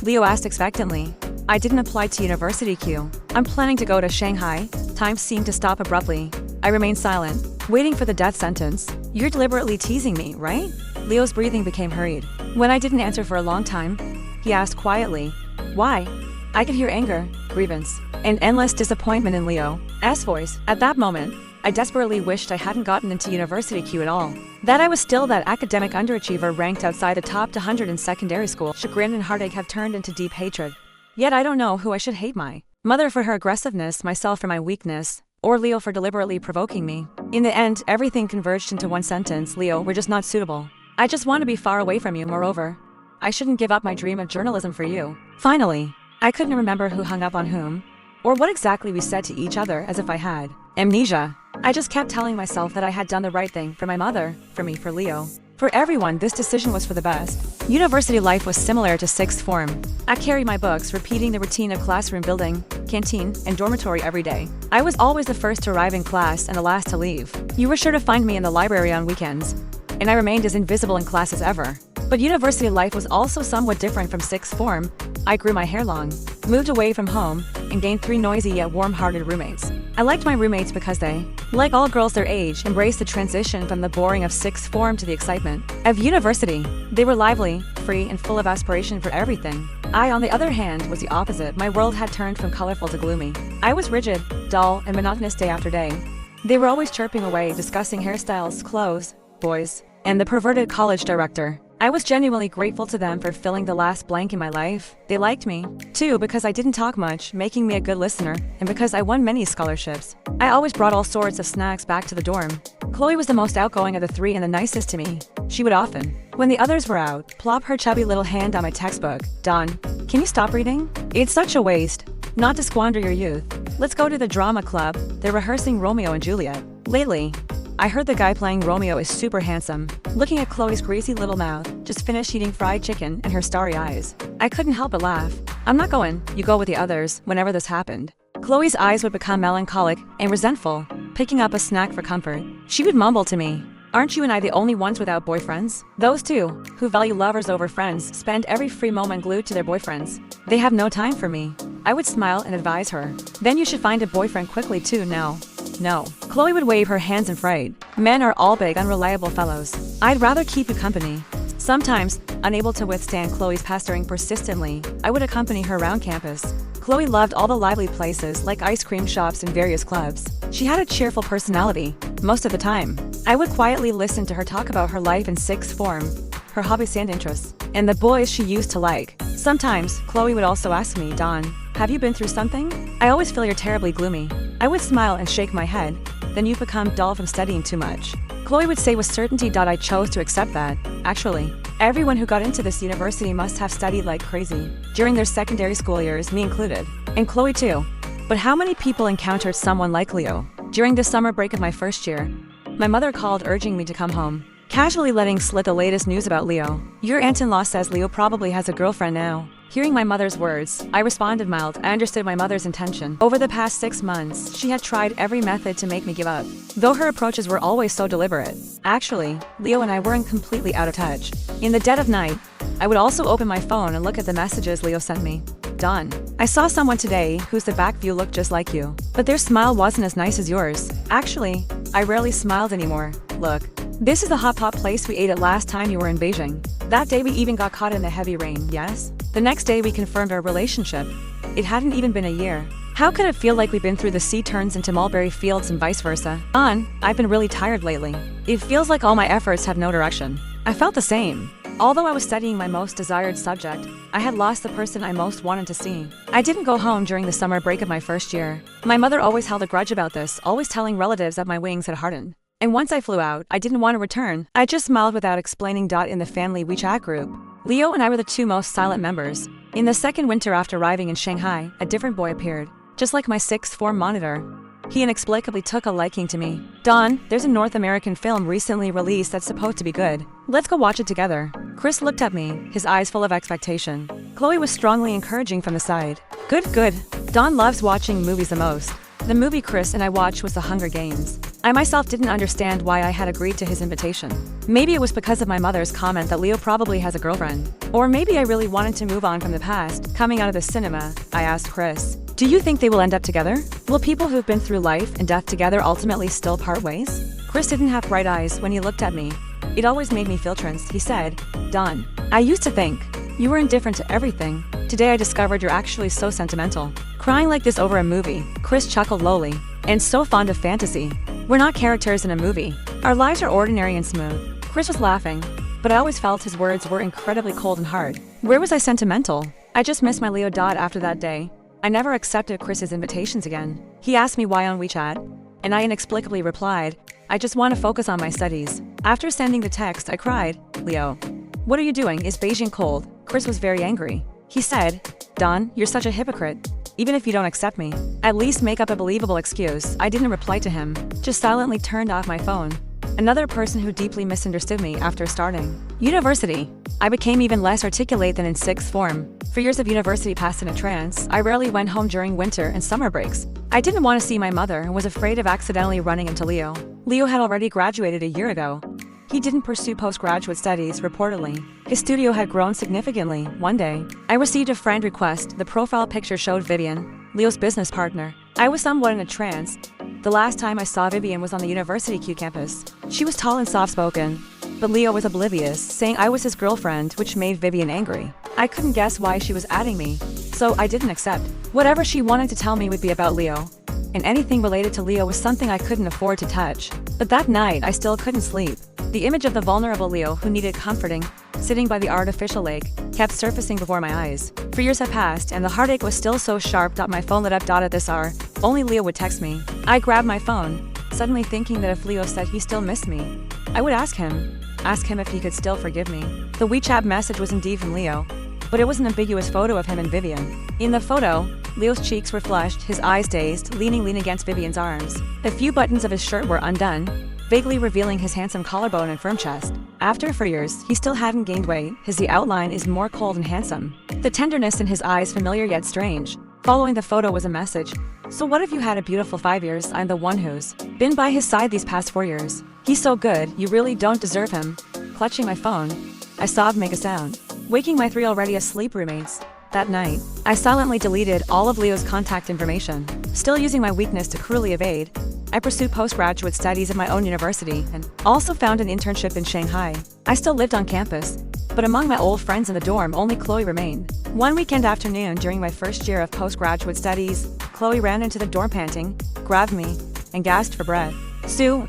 Leo asked expectantly. I didn't apply to university Q. I'm planning to go to Shanghai. Time seemed to stop abruptly. I remained silent, waiting for the death sentence. You're deliberately teasing me, right? Leo's breathing became hurried. When I didn't answer for a long time, he asked quietly, why? I could hear anger, grievance, and endless disappointment in Leo's voice. At that moment, I desperately wished I hadn't gotten into university Q at all. That I was still that academic underachiever ranked outside the top 100 in secondary school. Chagrin and heartache have turned into deep hatred. Yet I don't know who I should hate, my mother for her aggressiveness, myself for my weakness, or Leo for deliberately provoking me. In the end, everything converged into one sentence: Leo, we're just not suitable. I just want to be far away from you. Moreover, I shouldn't give up my dream of journalism for you. Finally, I couldn't remember who hung up on whom, or what exactly we said to each other, as if I had amnesia. I just kept telling myself that I had done the right thing for my mother, for me, for Leo. For everyone, this decision was for the best. University life was similar to sixth form. I carried my books, repeating the routine of classroom building, canteen, and dormitory every day. I was always the first to arrive in class and the last to leave. You were sure to find me in the library on weekends, and I remained as invisible in class as ever. But university life was also somewhat different from sixth form. I grew my hair long, moved away from home, and gained 3 noisy yet warm-hearted roommates. I liked my roommates because they, like all girls their age, embraced the transition from the boring of sixth form to the excitement of university. They were lively, free, and full of aspiration for everything. I, on the other hand, was the opposite. My world had turned from colorful to gloomy. I was rigid, dull, and monotonous day after day. They were always chirping away, discussing hairstyles, clothes, boys, and the perverted college director. I was genuinely grateful to them for filling the last blank in my life. They liked me, too, because I didn't talk much, making me a good listener, and because I won many scholarships. I always brought all sorts of snacks back to the dorm. Chloe was the most outgoing of the 3 and the nicest to me. She would often, when the others were out, plop her chubby little hand on my textbook. Dawn, can you stop reading? It's such a waste. Not to squander your youth. Let's go to the drama club. They're rehearsing Romeo and Juliet. Lately, I heard the guy playing Romeo is super handsome. Looking at Chloe's greasy little mouth, just finished eating fried chicken, and her starry eyes, I couldn't help but laugh. I'm not going, you go with the others. Whenever this happened, Chloe's eyes would become melancholic and resentful, picking up a snack for comfort. She would mumble to me, aren't you and I the only ones without boyfriends? Those two, who value lovers over friends, spend every free moment glued to their boyfriends. They have no time for me. I would smile and advise her. Then you should find a boyfriend quickly too. No. Chloe would wave her hands in fright. Men are all big, unreliable fellows. I'd rather keep you company. Sometimes, unable to withstand Chloe's pestering persistently, I would accompany her around campus. Chloe loved all the lively places like ice cream shops and various clubs. She had a cheerful personality, most of the time. I would quietly listen to her talk about her life in sixth form, her hobbies and interests, and the boys she used to like. Sometimes, Chloe would also ask me, Dawn, have you been through something? I always feel you're terribly gloomy. I would smile and shake my head. Then you've become dull from studying too much. Chloe would say with certainty that I chose to accept that. Actually, everyone who got into this university must have studied like crazy during their secondary school years, me included. And Chloe too. But how many people encountered someone like Leo? During the summer break of my first year, my mother called urging me to come home, casually letting slip the latest news about Leo. Your aunt-in-law says Leo probably has a girlfriend now. Hearing my mother's words, I responded mild. I understood my mother's intention. Over the past 6 months, she had tried every method to make me give up, though her approaches were always so deliberate. Actually, Leo and I weren't completely out of touch. In the dead of night, I would also open my phone and look at the messages Leo sent me. Dawn, I saw someone today whose the back view looked just like you, but their smile wasn't as nice as yours. Actually, I rarely smiled anymore. Look, this is the hot pot place we ate at last time you were in Beijing. That day we even got caught in the heavy rain, yes? The next day we confirmed our relationship. It hadn't even been a year. How could it feel like we've been through the sea turns into mulberry fields and vice versa? Dawn, I've been really tired lately. It feels like all my efforts have no direction. I felt the same. Although I was studying my most desired subject, I had lost the person I most wanted to see. I didn't go home during the summer break of my first year. My mother always held a grudge about this, always telling relatives that my wings had hardened. And once I flew out, I didn't want to return. I just smiled without explaining. In the family WeChat group, Leo and I were the two most silent members. In the second winter after arriving in Shanghai, a different boy appeared, just like my sixth form monitor. He inexplicably took a liking to me. Dawn, there's a North American film recently released that's supposed to be good. Let's go watch it together. Chris looked at me, his eyes full of expectation. Chloe was strongly encouraging from the side. Good. Dawn loves watching movies the most. The movie Chris and I watched was The Hunger Games. I myself didn't understand why I had agreed to his invitation. Maybe it was because of my mother's comment that Leo probably has a girlfriend. Or maybe I really wanted to move on from the past. Coming out of the cinema, I asked Chris, do you think they will end up together? Will people who've been through life and death together ultimately still part ways? Chris didn't have bright eyes when he looked at me. It always made me feel tense. He said, Dawn, I used to think you were indifferent to everything. Today I discovered you're actually so sentimental. Crying like this over a movie. Chris chuckled lowly. And so fond of fantasy. We're not characters in a movie. Our lives are ordinary and smooth. Chris was laughing, but I always felt his words were incredibly cold and hard. Where was I sentimental? I just missed my Leo. After that day, I never accepted Chris's invitations again. He asked me why on WeChat, and I inexplicably replied, I just want to focus on my studies. After sending the text, I cried, Leo, what are you doing? Is Beijing cold? Chris was very angry. He said, Dawn, you're such a hypocrite. Even if you don't accept me, at least make up a believable excuse. I didn't reply to him, just silently turned off my phone. Another person who deeply misunderstood me after starting university. I became even less articulate than in sixth form. For years of university passed in a trance, I rarely went home during winter and summer breaks. I didn't want to see my mother and was afraid of accidentally running into Leo. Leo had already graduated a year ago. He didn't pursue postgraduate studies, reportedly. His studio had grown significantly. One day, I received a friend request. The profile picture showed Vivian, Leo's business partner. I was somewhat in a trance. The last time I saw Vivian was on the University Q campus. She was tall and soft-spoken, but Leo was oblivious, saying I was his girlfriend, which made Vivian angry. I couldn't guess why she was adding me, so I didn't accept. Whatever she wanted to tell me would be about Leo, and anything related to Leo was something I couldn't afford to touch. But that night, I still couldn't sleep. The image of the vulnerable Leo who needed comforting, sitting by the artificial lake, kept surfacing before my eyes. 3 years had passed, and the heartache was still so sharp. My phone lit up. At this hour, only Leo would text me. I grabbed my phone, suddenly thinking that if Leo said he still missed me, I would ask him if he could still forgive me. The WeChat message was indeed from Leo, but it was an ambiguous photo of him and Vivian. In the photo, Leo's cheeks were flushed, his eyes dazed, leaning against Vivian's arms. A few buttons of his shirt were undone, vaguely revealing his handsome collarbone and firm chest. After 4 years, he still hadn't gained weight. His outline is more cold and handsome. The tenderness in his eyes familiar yet strange. Following the photo was a message. So what if you had a beautiful 5 years? I'm the one who's been by his side these past 4 years. He's so good, you really don't deserve him. Clutching my phone, I sobbed make a sound, waking my 3 already asleep roommates. That night, I silently deleted all of Leo's contact information. Still using my weakness to cruelly evade, I pursued postgraduate studies at my own university and also found an internship in Shanghai. I still lived on campus, but among my old friends in the dorm, only Chloe remained. One weekend afternoon during my first year of postgraduate studies, Chloe ran into the dorm panting, grabbed me, and gasped for breath. Sue,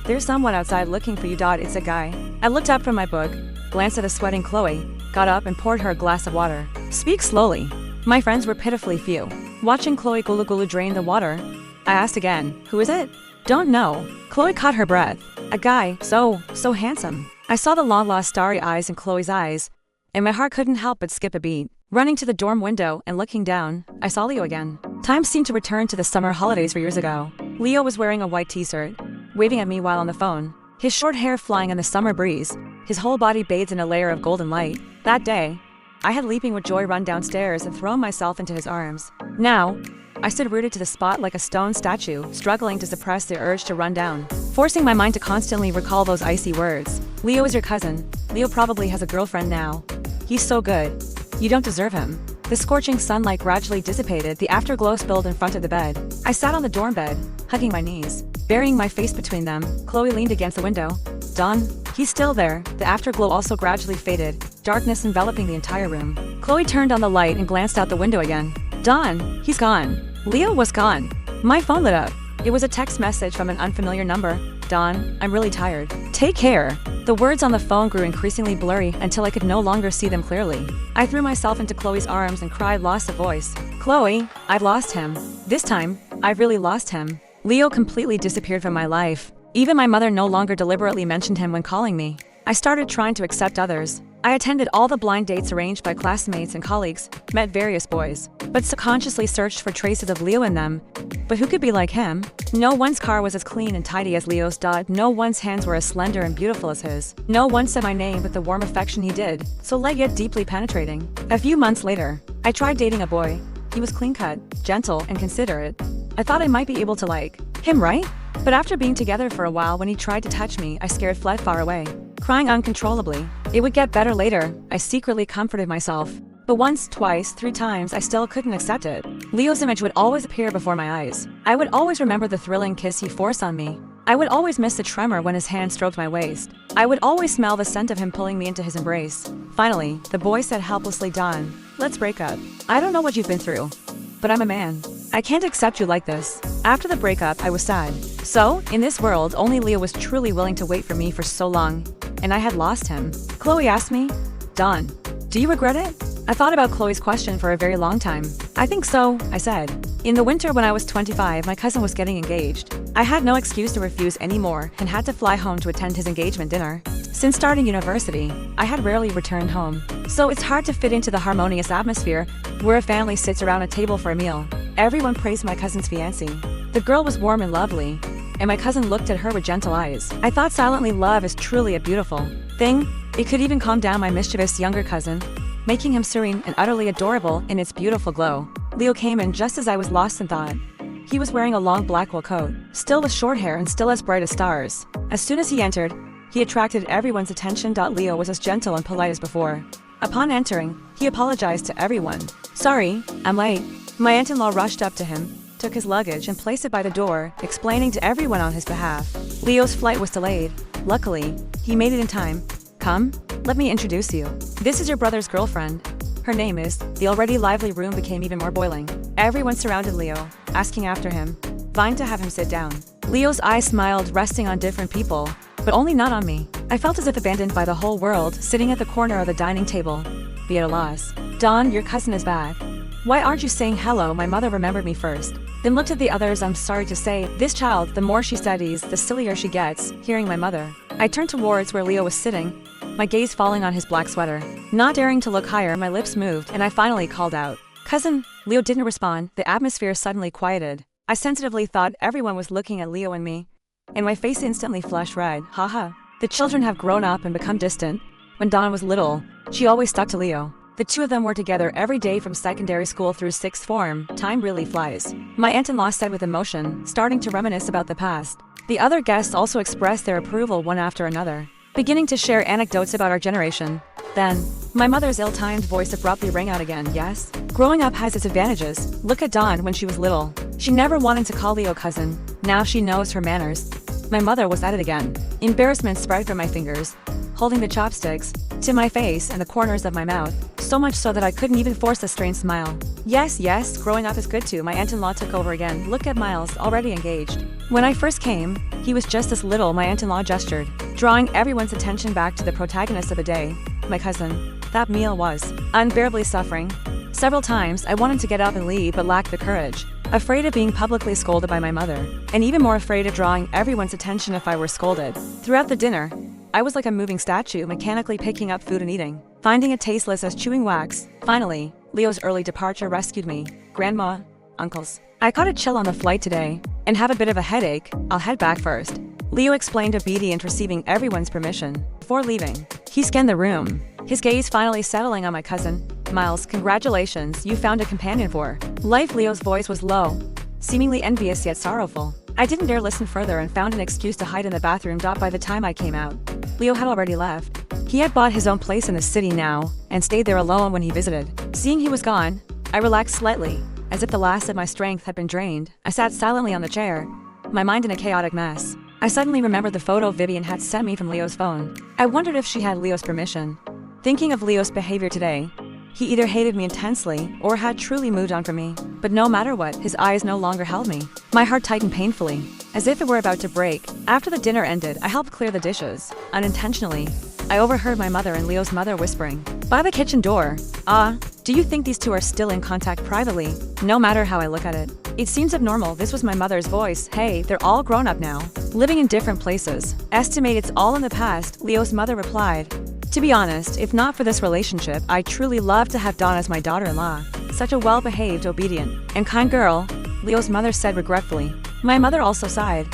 there's someone outside looking for you. It's a guy. I looked up from my book, glanced at a sweating Chloe, got up and poured her a glass of water. Speak slowly. My friends were pitifully few. Watching Chloe gulu drain the water, I asked again, who is it? Don't know. Chloe caught her breath. A guy, so handsome. I saw the long-lost starry eyes in Chloe's eyes, and my heart couldn't help but skip a beat. Running to the dorm window and looking down, I saw Leo again. Time seemed to return to the summer holidays 4 years ago. Leo was wearing a white t-shirt, waving at me while on the phone, his short hair flying in the summer breeze, his whole body bathed in a layer of golden light. That day, I had leaping with joy run downstairs and thrown myself into his arms. Now, I stood rooted to the spot like a stone statue, struggling to suppress the urge to run down, forcing my mind to constantly recall those icy words. Leo is your cousin. Leo probably has a girlfriend now. He's so good. You don't deserve him. The scorching sunlight gradually dissipated, the afterglow spilled in front of the bed. I sat on the dorm bed, hugging my knees, burying my face between them. Chloe leaned against the window. Don, he's still there. The afterglow also gradually faded, darkness enveloping the entire room. Chloe turned on the light and glanced out the window again. Don, he's gone. Leo was gone. My phone lit up. It was a text message from an unfamiliar number. Don, I'm really tired. Take care. The words on the phone grew increasingly blurry until I could no longer see them clearly. I threw myself into Chloe's arms and cried, lost of voice. Chloe, I've lost him. This time, I've really lost him. Leo completely disappeared from my life. Even my mother no longer deliberately mentioned him when calling me. I started trying to accept others. I attended all the blind dates arranged by classmates and colleagues, met various boys, but subconsciously searched for traces of Leo in them. But who could be like him? No one's car was as clean and tidy as Leo's. No one's hands were as slender and beautiful as his. No one said my name with the warm affection he did, so light yet deeply penetrating. A few months later, I tried dating a boy. He was clean-cut, gentle, and considerate. I thought I might be able to like him, right? But after being together for a while, when he tried to touch me, I scared fled far away, crying uncontrollably. It would get better later, I secretly comforted myself. But once, twice, 3 times, I still couldn't accept it. Leo's image would always appear before my eyes. I would always remember the thrilling kiss he forced on me. I would always miss the tremor when his hand stroked my waist. I would always smell the scent of him pulling me into his embrace. Finally, the boy said helplessly, Don, let's break up. I don't know what you've been through, but I'm a man. I can't accept you like this. After the breakup, I was sad. So, in this world, only Leo was truly willing to wait for me for so long, and I had lost him. Chloe asked me, Don, do you regret it? I thought about Chloe's question for a very long time. I think so, I said. In the winter when I was 25, my cousin was getting engaged. I had no excuse to refuse anymore and had to fly home to attend his engagement dinner. Since starting university, I had rarely returned home. So it's hard to fit into the harmonious atmosphere where a family sits around a table for a meal. Everyone praised my cousin's fiancée. The girl was warm and lovely, and my cousin looked at her with gentle eyes. I thought silently love is truly a beautiful thing. It could even calm down my mischievous younger cousin, making him serene and utterly adorable in its beautiful glow. Leo came in just as I was lost in thought. He was wearing a long black wool coat, still with short hair and still as bright as stars. As soon as he entered, he attracted everyone's attention. Leo was as gentle and polite as before. Upon entering, he apologized to everyone. Sorry, I'm late. My aunt-in-law rushed up to him, took his luggage and placed it by the door, explaining to everyone on his behalf. Leo's flight was delayed. Luckily, he made it in time. Come, let me introduce you. This is your brother's girlfriend. Her name is. The already lively room became even more boiling. Everyone surrounded Leo, asking after him, vying to have him sit down. Leo's eyes smiled, resting on different people, but only not on me. I felt as if abandoned by the whole world, sitting at the corner of the dining table, be at a loss. Don, your cousin is back. Why aren't you saying hello? My mother remembered me first, then looked at the others. I'm sorry to say, this child, the more she studies, the sillier she gets, hearing my mother. I turned towards where Leo was sitting, my gaze falling on his black sweater. Not daring to look higher, my lips moved, and I finally called out, Cousin. Leo didn't respond. The atmosphere suddenly quieted. I sensitively thought everyone was looking at Leo and me, and my face instantly flushed red. Haha. The children have grown up and become distant. When Dawn was little, she always stuck to Leo. The two of them were together every day from secondary school through sixth form. Time really flies. My aunt-in-law said with emotion, starting to reminisce about the past. The other guests also expressed their approval one after another, beginning to share anecdotes about our generation. Then, my mother's ill-timed voice abruptly rang out again. Yes? Growing up has its advantages. Look at Dawn when she was little. She never wanted to call Leo cousin. Now she knows her manners. My mother was at it again. Embarrassment spread from my fingers, holding the chopsticks to my face and the corners of my mouth, so much so that I couldn't even force a strained smile. Yes, growing up is good too. My aunt-in-law took over again. Look at Miles, already engaged. When I first came, he was just this little, my aunt-in-law gestured, drawing everyone's attention back to the protagonist of the day, my cousin. That meal was unbearably suffering. Several times, I wanted to get up and leave but lacked the courage, afraid of being publicly scolded by my mother, and even more afraid of drawing everyone's attention if I were scolded. Throughout the dinner, I was like a moving statue, mechanically picking up food and eating, finding it tasteless as chewing wax. Finally, Leo's early departure rescued me. Grandma, uncles. I caught a chill on the flight today, and have a bit of a headache. I'll head back first. Leo explained, obedient, receiving everyone's permission. Before leaving, he scanned the room, his gaze finally settling on my cousin. Miles, congratulations, you found a companion for life. Leo's voice was low, seemingly envious yet sorrowful. I didn't dare listen further and found an excuse to hide in the bathroom. By the time I came out, Leo had already left. He had bought his own place in the city now, and stayed there alone when he visited. Seeing he was gone, I relaxed slightly, as if the last of my strength had been drained. I sat silently on the chair, my mind in a chaotic mess. I suddenly remembered the photo Vivian had sent me from Leo's phone. I wondered if she had Leo's permission. Thinking of Leo's behavior today, he either hated me intensely or had truly moved on from me. But no matter what, his eyes no longer held me. My heart tightened painfully, as if it were about to break. After the dinner ended, I helped clear the dishes. Unintentionally, I overheard my mother and Leo's mother whispering by the kitchen door, do you think these two are still in contact privately? No matter how I look at it, it seems abnormal. This was my mother's voice. Hey, they're all grown up now, living in different places. Estimate it's all in the past, Leo's mother replied. To be honest, if not for this relationship, I'd truly love to have Dawn as my daughter-in-law. Such a well-behaved, obedient, and kind girl, Leo's mother said regretfully. My mother also sighed.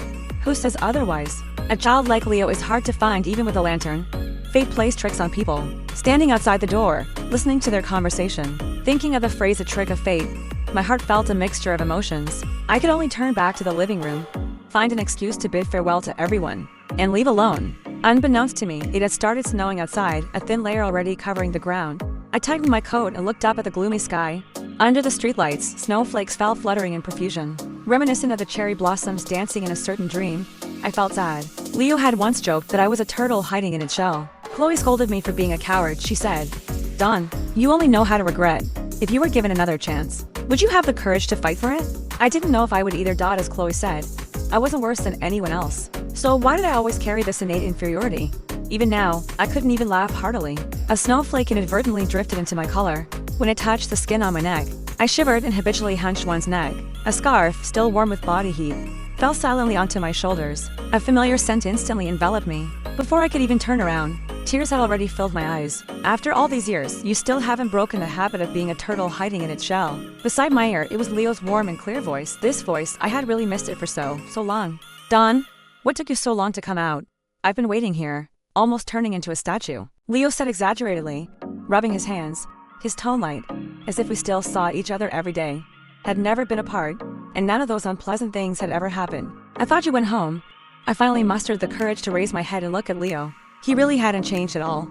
Who says otherwise? A child like Leo is hard to find even with a lantern. Fate plays tricks on people. Standing outside the door, listening to their conversation, thinking of the phrase "a trick of fate," my heart felt a mixture of emotions. I could only turn back to the living room, find an excuse to bid farewell to everyone, and leave alone. Unbeknownst to me, it had started snowing outside, a thin layer already covering the ground. I tightened my coat and looked up at the gloomy sky. Under the streetlights, snowflakes fell fluttering in profusion. Reminiscent of the cherry blossoms dancing in a certain dream, I felt sad. Leo had once joked that I was a turtle hiding in its shell. Chloe scolded me for being a coward. She said, Dawn, you only know how to regret. If you were given another chance, would you have the courage to fight for it? I didn't know if I would either. As Chloe said, I wasn't worse than anyone else. So why did I always carry this innate inferiority? Even now, I couldn't even laugh heartily. A snowflake inadvertently drifted into my collar. When it touched the skin on my neck, I shivered and habitually hunched one's neck. A scarf, still warm with body heat, fell silently onto my shoulders. A familiar scent instantly enveloped me. Before I could even turn around, tears had already filled my eyes. After all these years, you still haven't broken the habit of being a turtle hiding in its shell. Beside my ear, it was Leo's warm and clear voice. This voice, I had really missed it for so long. Dawn, what took you so long to come out? I've been waiting here, almost turning into a statue. Leo said exaggeratedly, rubbing his hands, his tone light, as if we still saw each other every day, had never been apart, and none of those unpleasant things had ever happened. I thought you went home. I finally mustered the courage to raise my head and look at Leo. He really hadn't changed at all.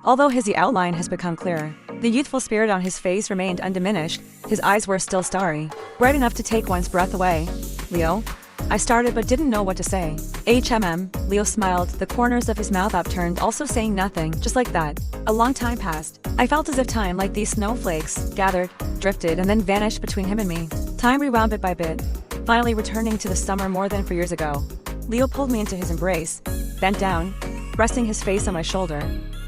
Although his outline has become clearer, the youthful spirit on his face remained undiminished. His eyes were still starry, bright enough to take one's breath away. Leo? I started but didn't know what to say. Leo smiled, the corners of his mouth upturned, also saying nothing. Just like that, a long time passed. I felt as if time, like these snowflakes, gathered, drifted, and then vanished between him and me. Time rewound bit by bit, finally returning to the summer more than 4 years ago. Leo pulled me into his embrace, bent down, resting his face on my shoulder,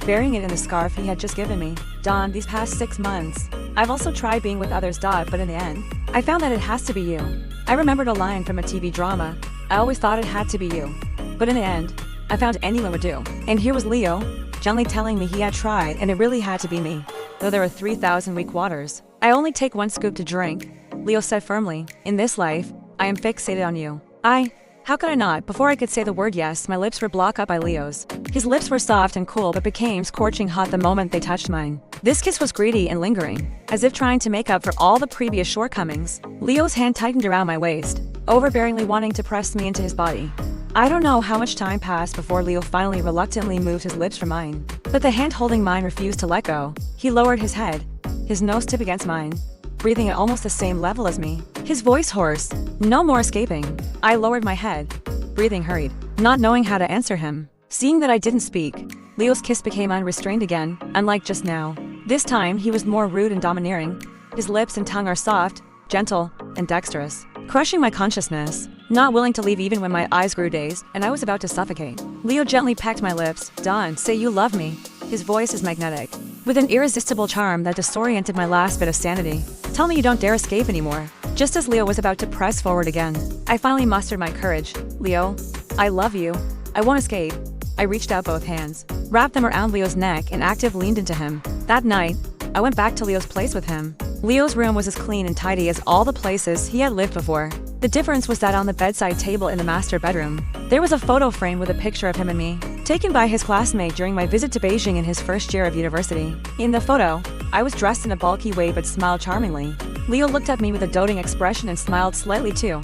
burying it in the scarf he had just given me. Dawn, these past 6 months, I've also tried being with others, but in the end, I found that it has to be you. I remembered a line from a TV drama. I always thought it had to be you. But in the end, I found anyone would do. And here was Leo, gently telling me he had tried and it really had to be me. Though there were 3,000 weak waters, I only take 1 scoop to drink. Leo said firmly, in this life, I am fixated on you. How could I not? Before I could say the word yes, my lips were blocked up by Leo's. His lips were soft and cool but became scorching hot the moment they touched mine. This kiss was greedy and lingering, as if trying to make up for all the previous shortcomings. Leo's hand tightened around my waist, overbearingly wanting to press me into his body. I don't know how much time passed before Leo finally reluctantly moved his lips from mine. But the hand holding mine refused to let go. He lowered his head, his nose tip against mine, breathing at almost the same level as me. His voice hoarse. No more escaping. I lowered my head, breathing hurried, not knowing how to answer him. Seeing that I didn't speak, Leo's kiss became unrestrained again, unlike just now. This time, he was more rude and domineering. His lips and tongue are soft, gentle, and dexterous, crushing my consciousness. Not willing to leave even when my eyes grew dazed, and I was about to suffocate. Leo gently pecked my lips. Don, say you love me. His voice is magnetic, with an irresistible charm that disoriented my last bit of sanity. Tell me you don't dare escape anymore. Just as Leo was about to press forward again, I finally mustered my courage. Leo, I love you. I won't escape. I reached out both hands, wrapped them around Leo's neck, and actively leaned into him. That night, I went back to Leo's place with him. Leo's room was as clean and tidy as all the places he had lived before. The difference was that on the bedside table in the master bedroom, there was a photo frame with a picture of him and me, taken by his classmate during my visit to Beijing in his first year of university. In the photo, I was dressed in a bulky way but smiled charmingly. Leo looked at me with a doting expression and smiled slightly too.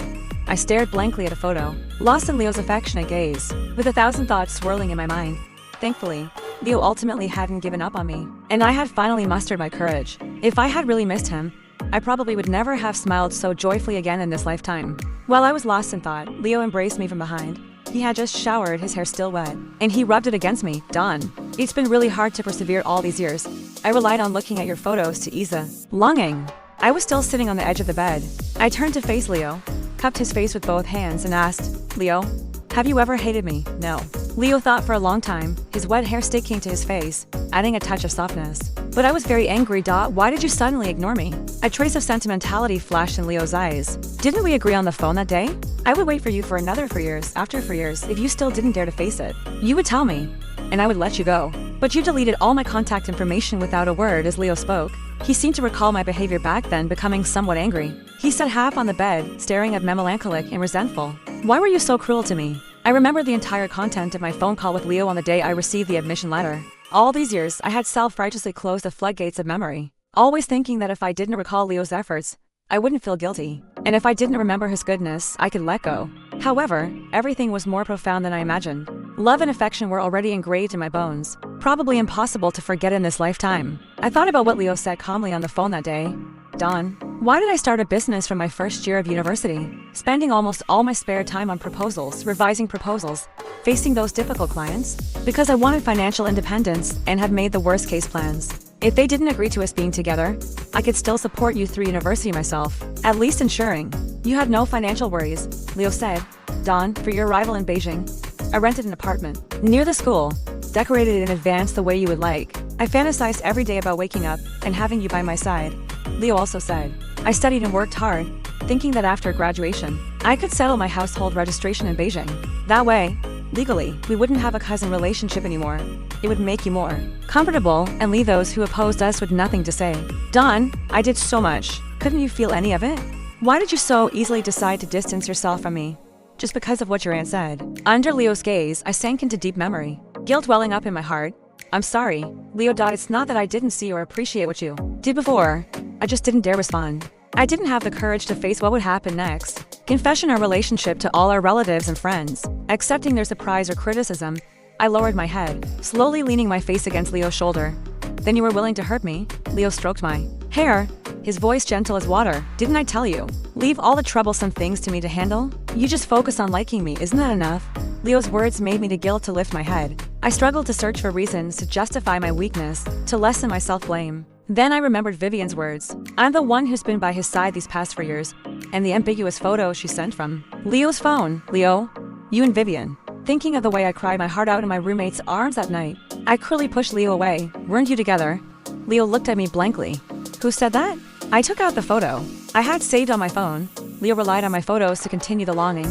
I stared blankly at a photo, lost in Leo's affectionate gaze, with 1,000 thoughts swirling in my mind. Thankfully, Leo ultimately hadn't given up on me, and I had finally mustered my courage. If I had really missed him, I probably would never have smiled so joyfully again in this lifetime. While I was lost in thought, Leo embraced me from behind. He had just showered, his hair still wet, and he rubbed it against me. Don, it's been really hard to persevere all these years. I relied on looking at your photos to ease the longing. I was still sitting on the edge of the bed. I turned to face Leo, cupped his face with both hands and asked, Leo, have you ever hated me? No. Leo thought for a long time, his wet hair sticking to his face, adding a touch of softness. But I was very angry. Why did you suddenly ignore me? A trace of sentimentality flashed in Leo's eyes. Didn't we agree on the phone that day? I would wait for you for another 4 years, after 4 years, if you still didn't dare to face it. You would tell me, and I would let you go. But you deleted all my contact information without a word as Leo spoke. He seemed to recall my behavior back then, becoming somewhat angry. He sat half on the bed, staring at me melancholic and resentful. Why were you so cruel to me? I remember the entire content of my phone call with Leo on the day I received the admission letter. All these years, I had self-righteously closed the floodgates of memory, always thinking that if I didn't recall Leo's efforts, I wouldn't feel guilty. And if I didn't remember his goodness, I could let go. However, everything was more profound than I imagined. Love and affection were already engraved in my bones, probably impossible to forget in this lifetime. I thought about what Leo said calmly on the phone that day. Don, why did I start a business from my first year of university, spending almost all my spare time on proposals, revising proposals, facing those difficult clients? Because I wanted financial independence and had made the worst case plans. If they didn't agree to us being together, I could still support you through university myself, at least ensuring you had no financial worries. Leo said, Don, for your arrival in Beijing, I rented an apartment near the school, decorated in advance the way you would like. I fantasized every day about waking up and having you by my side. Leo also said, I studied and worked hard, thinking that after graduation, I could settle my household registration in Beijing. That way, legally, we wouldn't have a cousin relationship anymore. It would make you more comfortable and leave those who opposed us with nothing to say. Don, I did so much. Couldn't you feel any of it? Why did you so easily decide to distance yourself from me? Just because of what your aunt said. Under Leo's gaze, I sank into deep memory, guilt welling up in my heart. I'm sorry, Leo. It's not that I didn't see or appreciate what you did before. I just didn't dare respond. I didn't have the courage to face what would happen next. Confession our relationship to all our relatives and friends. Accepting their surprise or criticism, I lowered my head, slowly leaning my face against Leo's shoulder. Then you were willing to hurt me? Leo stroked my hair, his voice gentle as water. Didn't I tell you? Leave all the troublesome things to me to handle? You just focus on liking me, isn't that enough? Leo's words made me the guilt to lift my head. I struggled to search for reasons to justify my weakness, to lessen my self-blame. Then I remembered Vivian's words. I'm the one who's been by his side these past 4 years, and the ambiguous photo she sent from Leo's phone. Leo, you and Vivian. Thinking of the way I cried my heart out in my roommate's arms that night, I cruelly pushed Leo away. Weren't you together? Leo looked at me blankly. Who said that? I took out the photo I had saved on my phone. Leo relied on my photos to continue the longing,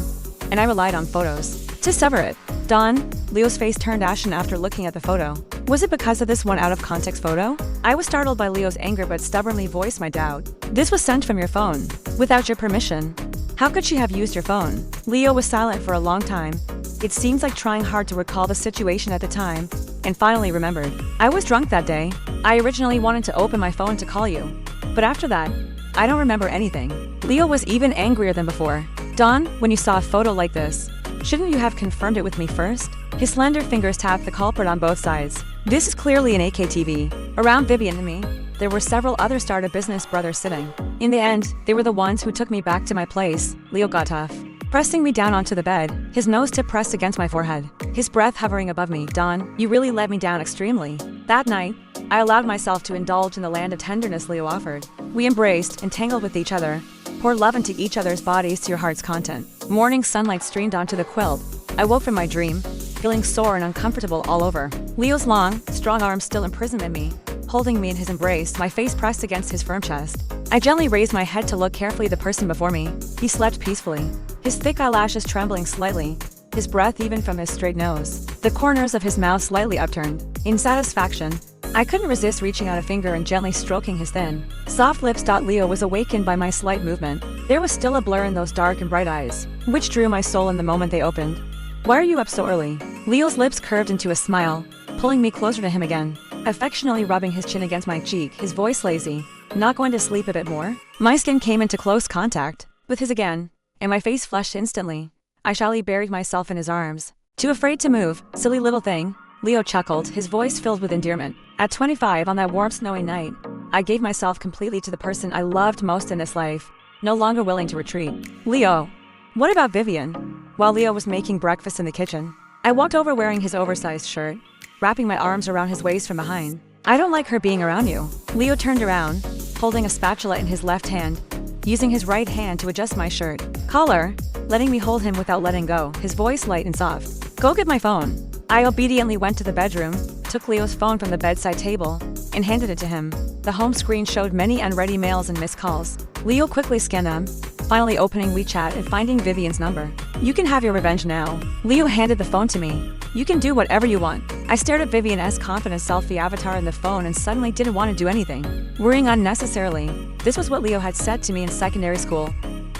and I relied on photos to sever it. Don, Leo's face turned ashen after looking at the photo. Was it because of this one out-of-context photo? I was startled by Leo's anger but stubbornly voiced my doubt. This was sent from your phone, without your permission. How could she have used your phone? Leo was silent for a long time. It seems like trying hard to recall the situation at the time, and finally remembered. I was drunk that day. I originally wanted to open my phone to call you, but after that, I don't remember anything. Leo was even angrier than before. Don, when you saw a photo like this, shouldn't you have confirmed it with me first? His slender fingers tapped the culprit on both sides. This is clearly an AKTV, around Vivian and me. there were several other start-a-business brothers sitting. In the end, they were the ones who took me back to my place. Leo got tough, pressing me down onto the bed, his nose tip pressed against my forehead, his breath hovering above me. Don, you really let me down extremely. That night, I allowed myself to indulge in the land of tenderness Leo offered. We embraced, entangled with each other, poured love into each other's bodies to your heart's content. Morning sunlight streamed onto the quilt. I woke from my dream, feeling sore and uncomfortable all over. Leo's long, strong arms still imprisoned me, holding me in his embrace, my face pressed against his firm chest. I gently raised my head to look carefully at the person before me. He slept peacefully, his thick eyelashes trembling slightly, his breath even from his straight nose, the corners of his mouth slightly upturned. In satisfaction, I couldn't resist reaching out a finger and gently stroking his thin, soft lips. Leo was awakened by my slight movement. There was still a blur in those dark and bright eyes, which drew my soul in the moment they opened. Why are you up so early? Leo's lips curved into a smile, pulling me closer to him again, affectionately rubbing his chin against my cheek, his voice lazy. Not going to sleep a bit more? My skin came into close contact with his again, and my face flushed instantly. I shyly buried myself in his arms. Too afraid to move, silly little thing. Leo chuckled, his voice filled with endearment. At 25, on that warm snowy night, I gave myself completely to the person I loved most in this life, no longer willing to retreat. Leo. What about Vivian? While Leo was making breakfast in the kitchen, I walked over wearing his oversized shirt, wrapping my arms around his waist from behind. I don't like her being around you. Leo turned around, holding a spatula in his left hand, using his right hand to adjust my shirt collar, letting me hold him without letting go, his voice light and soft. Go get my phone. I obediently went to the bedroom, took Leo's phone from the bedside table, and handed it to him. The home screen showed many unread mails and missed calls. Leo quickly scanned them, finally opening WeChat and finding Vivian's number. You can have your revenge now. Leo handed the phone to me. You can do whatever you want. I stared at Vivian's confident selfie avatar in the phone and suddenly didn't want to do anything, worrying unnecessarily. This was what Leo had said to me in secondary school,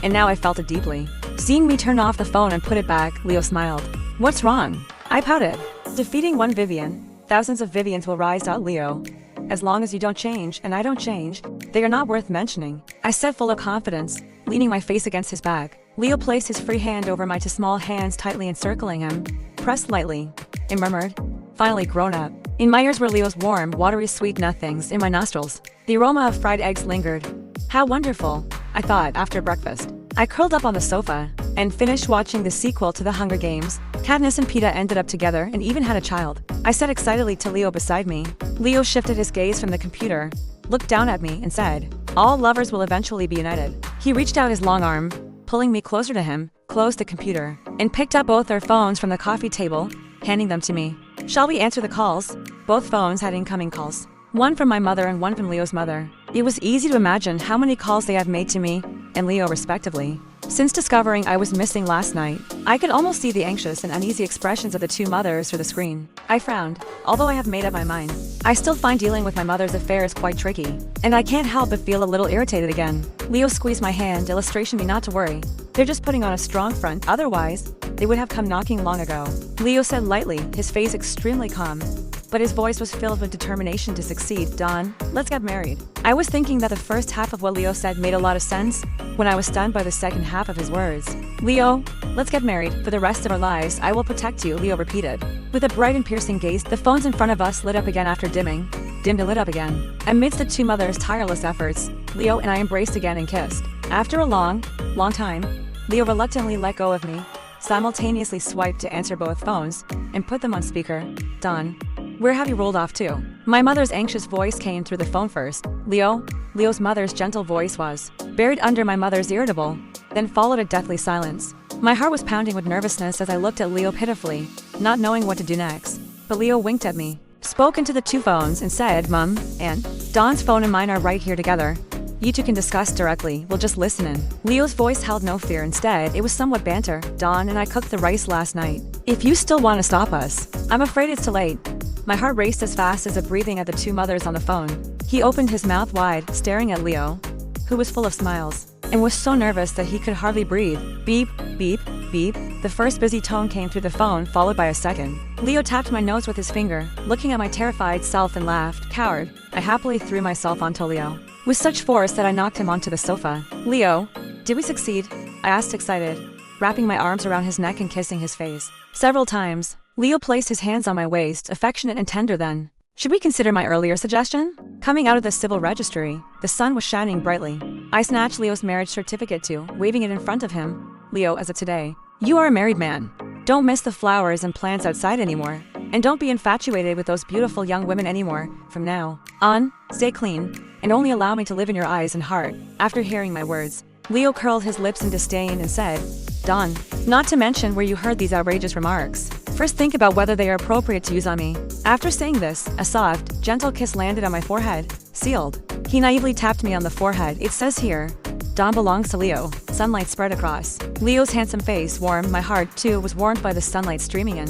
and now I felt it deeply. Seeing me turn off the phone and put it back, Leo smiled. What's wrong? I pouted. Defeating one Vivian, thousands of Vivians will rise. Leo. As long as you don't change and I don't change, they are not worth mentioning, I said full of confidence, leaning my face against his back. Leo placed his free hand over my two small hands, tightly encircling him, pressed lightly, and murmured, finally grown up. In my ears were Leo's warm, watery sweet nothings. In my nostrils, the aroma of fried eggs lingered. How wonderful, I thought after breakfast. I curled up on the sofa and finished watching the sequel to The Hunger Games. Katniss and Peeta ended up together and even had a child, I said excitedly to Leo beside me. Leo shifted his gaze from the computer, looked down at me and said, all lovers will eventually be united. He reached out his long arm, pulling me closer to him, closed the computer, and picked up both our phones from the coffee table, handing them to me. Shall we answer the calls? Both phones had incoming calls, one from my mother and one from Leo's mother. It was easy to imagine how many calls they had made to me and Leo respectively. Since discovering I was missing last night, I could almost see the anxious and uneasy expressions of the two mothers through the screen. I frowned. Although I have made up my mind, I still find dealing with my mother's affairs quite tricky, and I can't help but feel a little irritated again. Leo squeezed my hand, illustration me not to worry. They're just putting on a strong front, otherwise, they would have come knocking long ago. Leo said lightly, his face extremely calm, but his voice was filled with determination to succeed. Don, let's get married. I was thinking that the first half of what Leo said made a lot of sense, when I was stunned by the second half of his words. Leo, let's get married. For the rest of our lives, I will protect you, Leo repeated. With a bright and piercing gaze, the phones in front of us lit up again after dimming, dimmed and lit up again. Amidst the two mothers' tireless efforts, Leo and I embraced again and kissed. After a long time, Leo reluctantly let go of me, simultaneously swiped to answer both phones, and put them on speaker. Don, where have you rolled off to? My mother's anxious voice came through the phone first. Leo? Leo's mother's gentle voice was buried under my mother's irritable, then followed a deathly silence. My heart was pounding with nervousness as I looked at Leo pitifully, not knowing what to do next. But Leo winked at me, spoke into the two phones and said, Mum, and Don's phone and mine are right here together. You two can discuss directly, we'll just listen in. Leo's voice held no fear, instead, it was somewhat banter. Don and I cooked the rice last night. If you still want to stop us, I'm afraid it's too late. My heart raced as fast as the breathing at the two mothers on the phone. He opened his mouth wide, staring at Leo, who was full of smiles, and was so nervous that he could hardly breathe. Beep, beep, beep. The first busy tone came through the phone, followed by a second. Leo tapped my nose with his finger, looking at my terrified self and laughed. Coward. I happily threw myself onto Leo, with such force that I knocked him onto the sofa. Leo, did we succeed? I asked excited, wrapping my arms around his neck and kissing his face. Several times, Leo placed his hands on my waist, affectionate and tender then, Should we consider my earlier suggestion? Coming out of the civil registry, the sun was shining brightly. I snatched Leo's marriage certificate too, waving it in front of him. Leo, as of today, you are a married man. Don't miss the flowers and plants outside anymore. And don't be infatuated with those beautiful young women anymore. From now on, stay clean, and only allow me to live in your eyes and heart. After hearing my words, Leo curled his lips in disdain and said, Don, not to mention where you heard these outrageous remarks. First think about whether they are appropriate to use on me. After saying this, a soft, gentle kiss landed on my forehead. Sealed. He naively tapped me on the forehead. It says here, Don belongs to Leo. Sunlight spread across Leo's handsome face, warm. My heart, too, was warmed by the sunlight streaming in.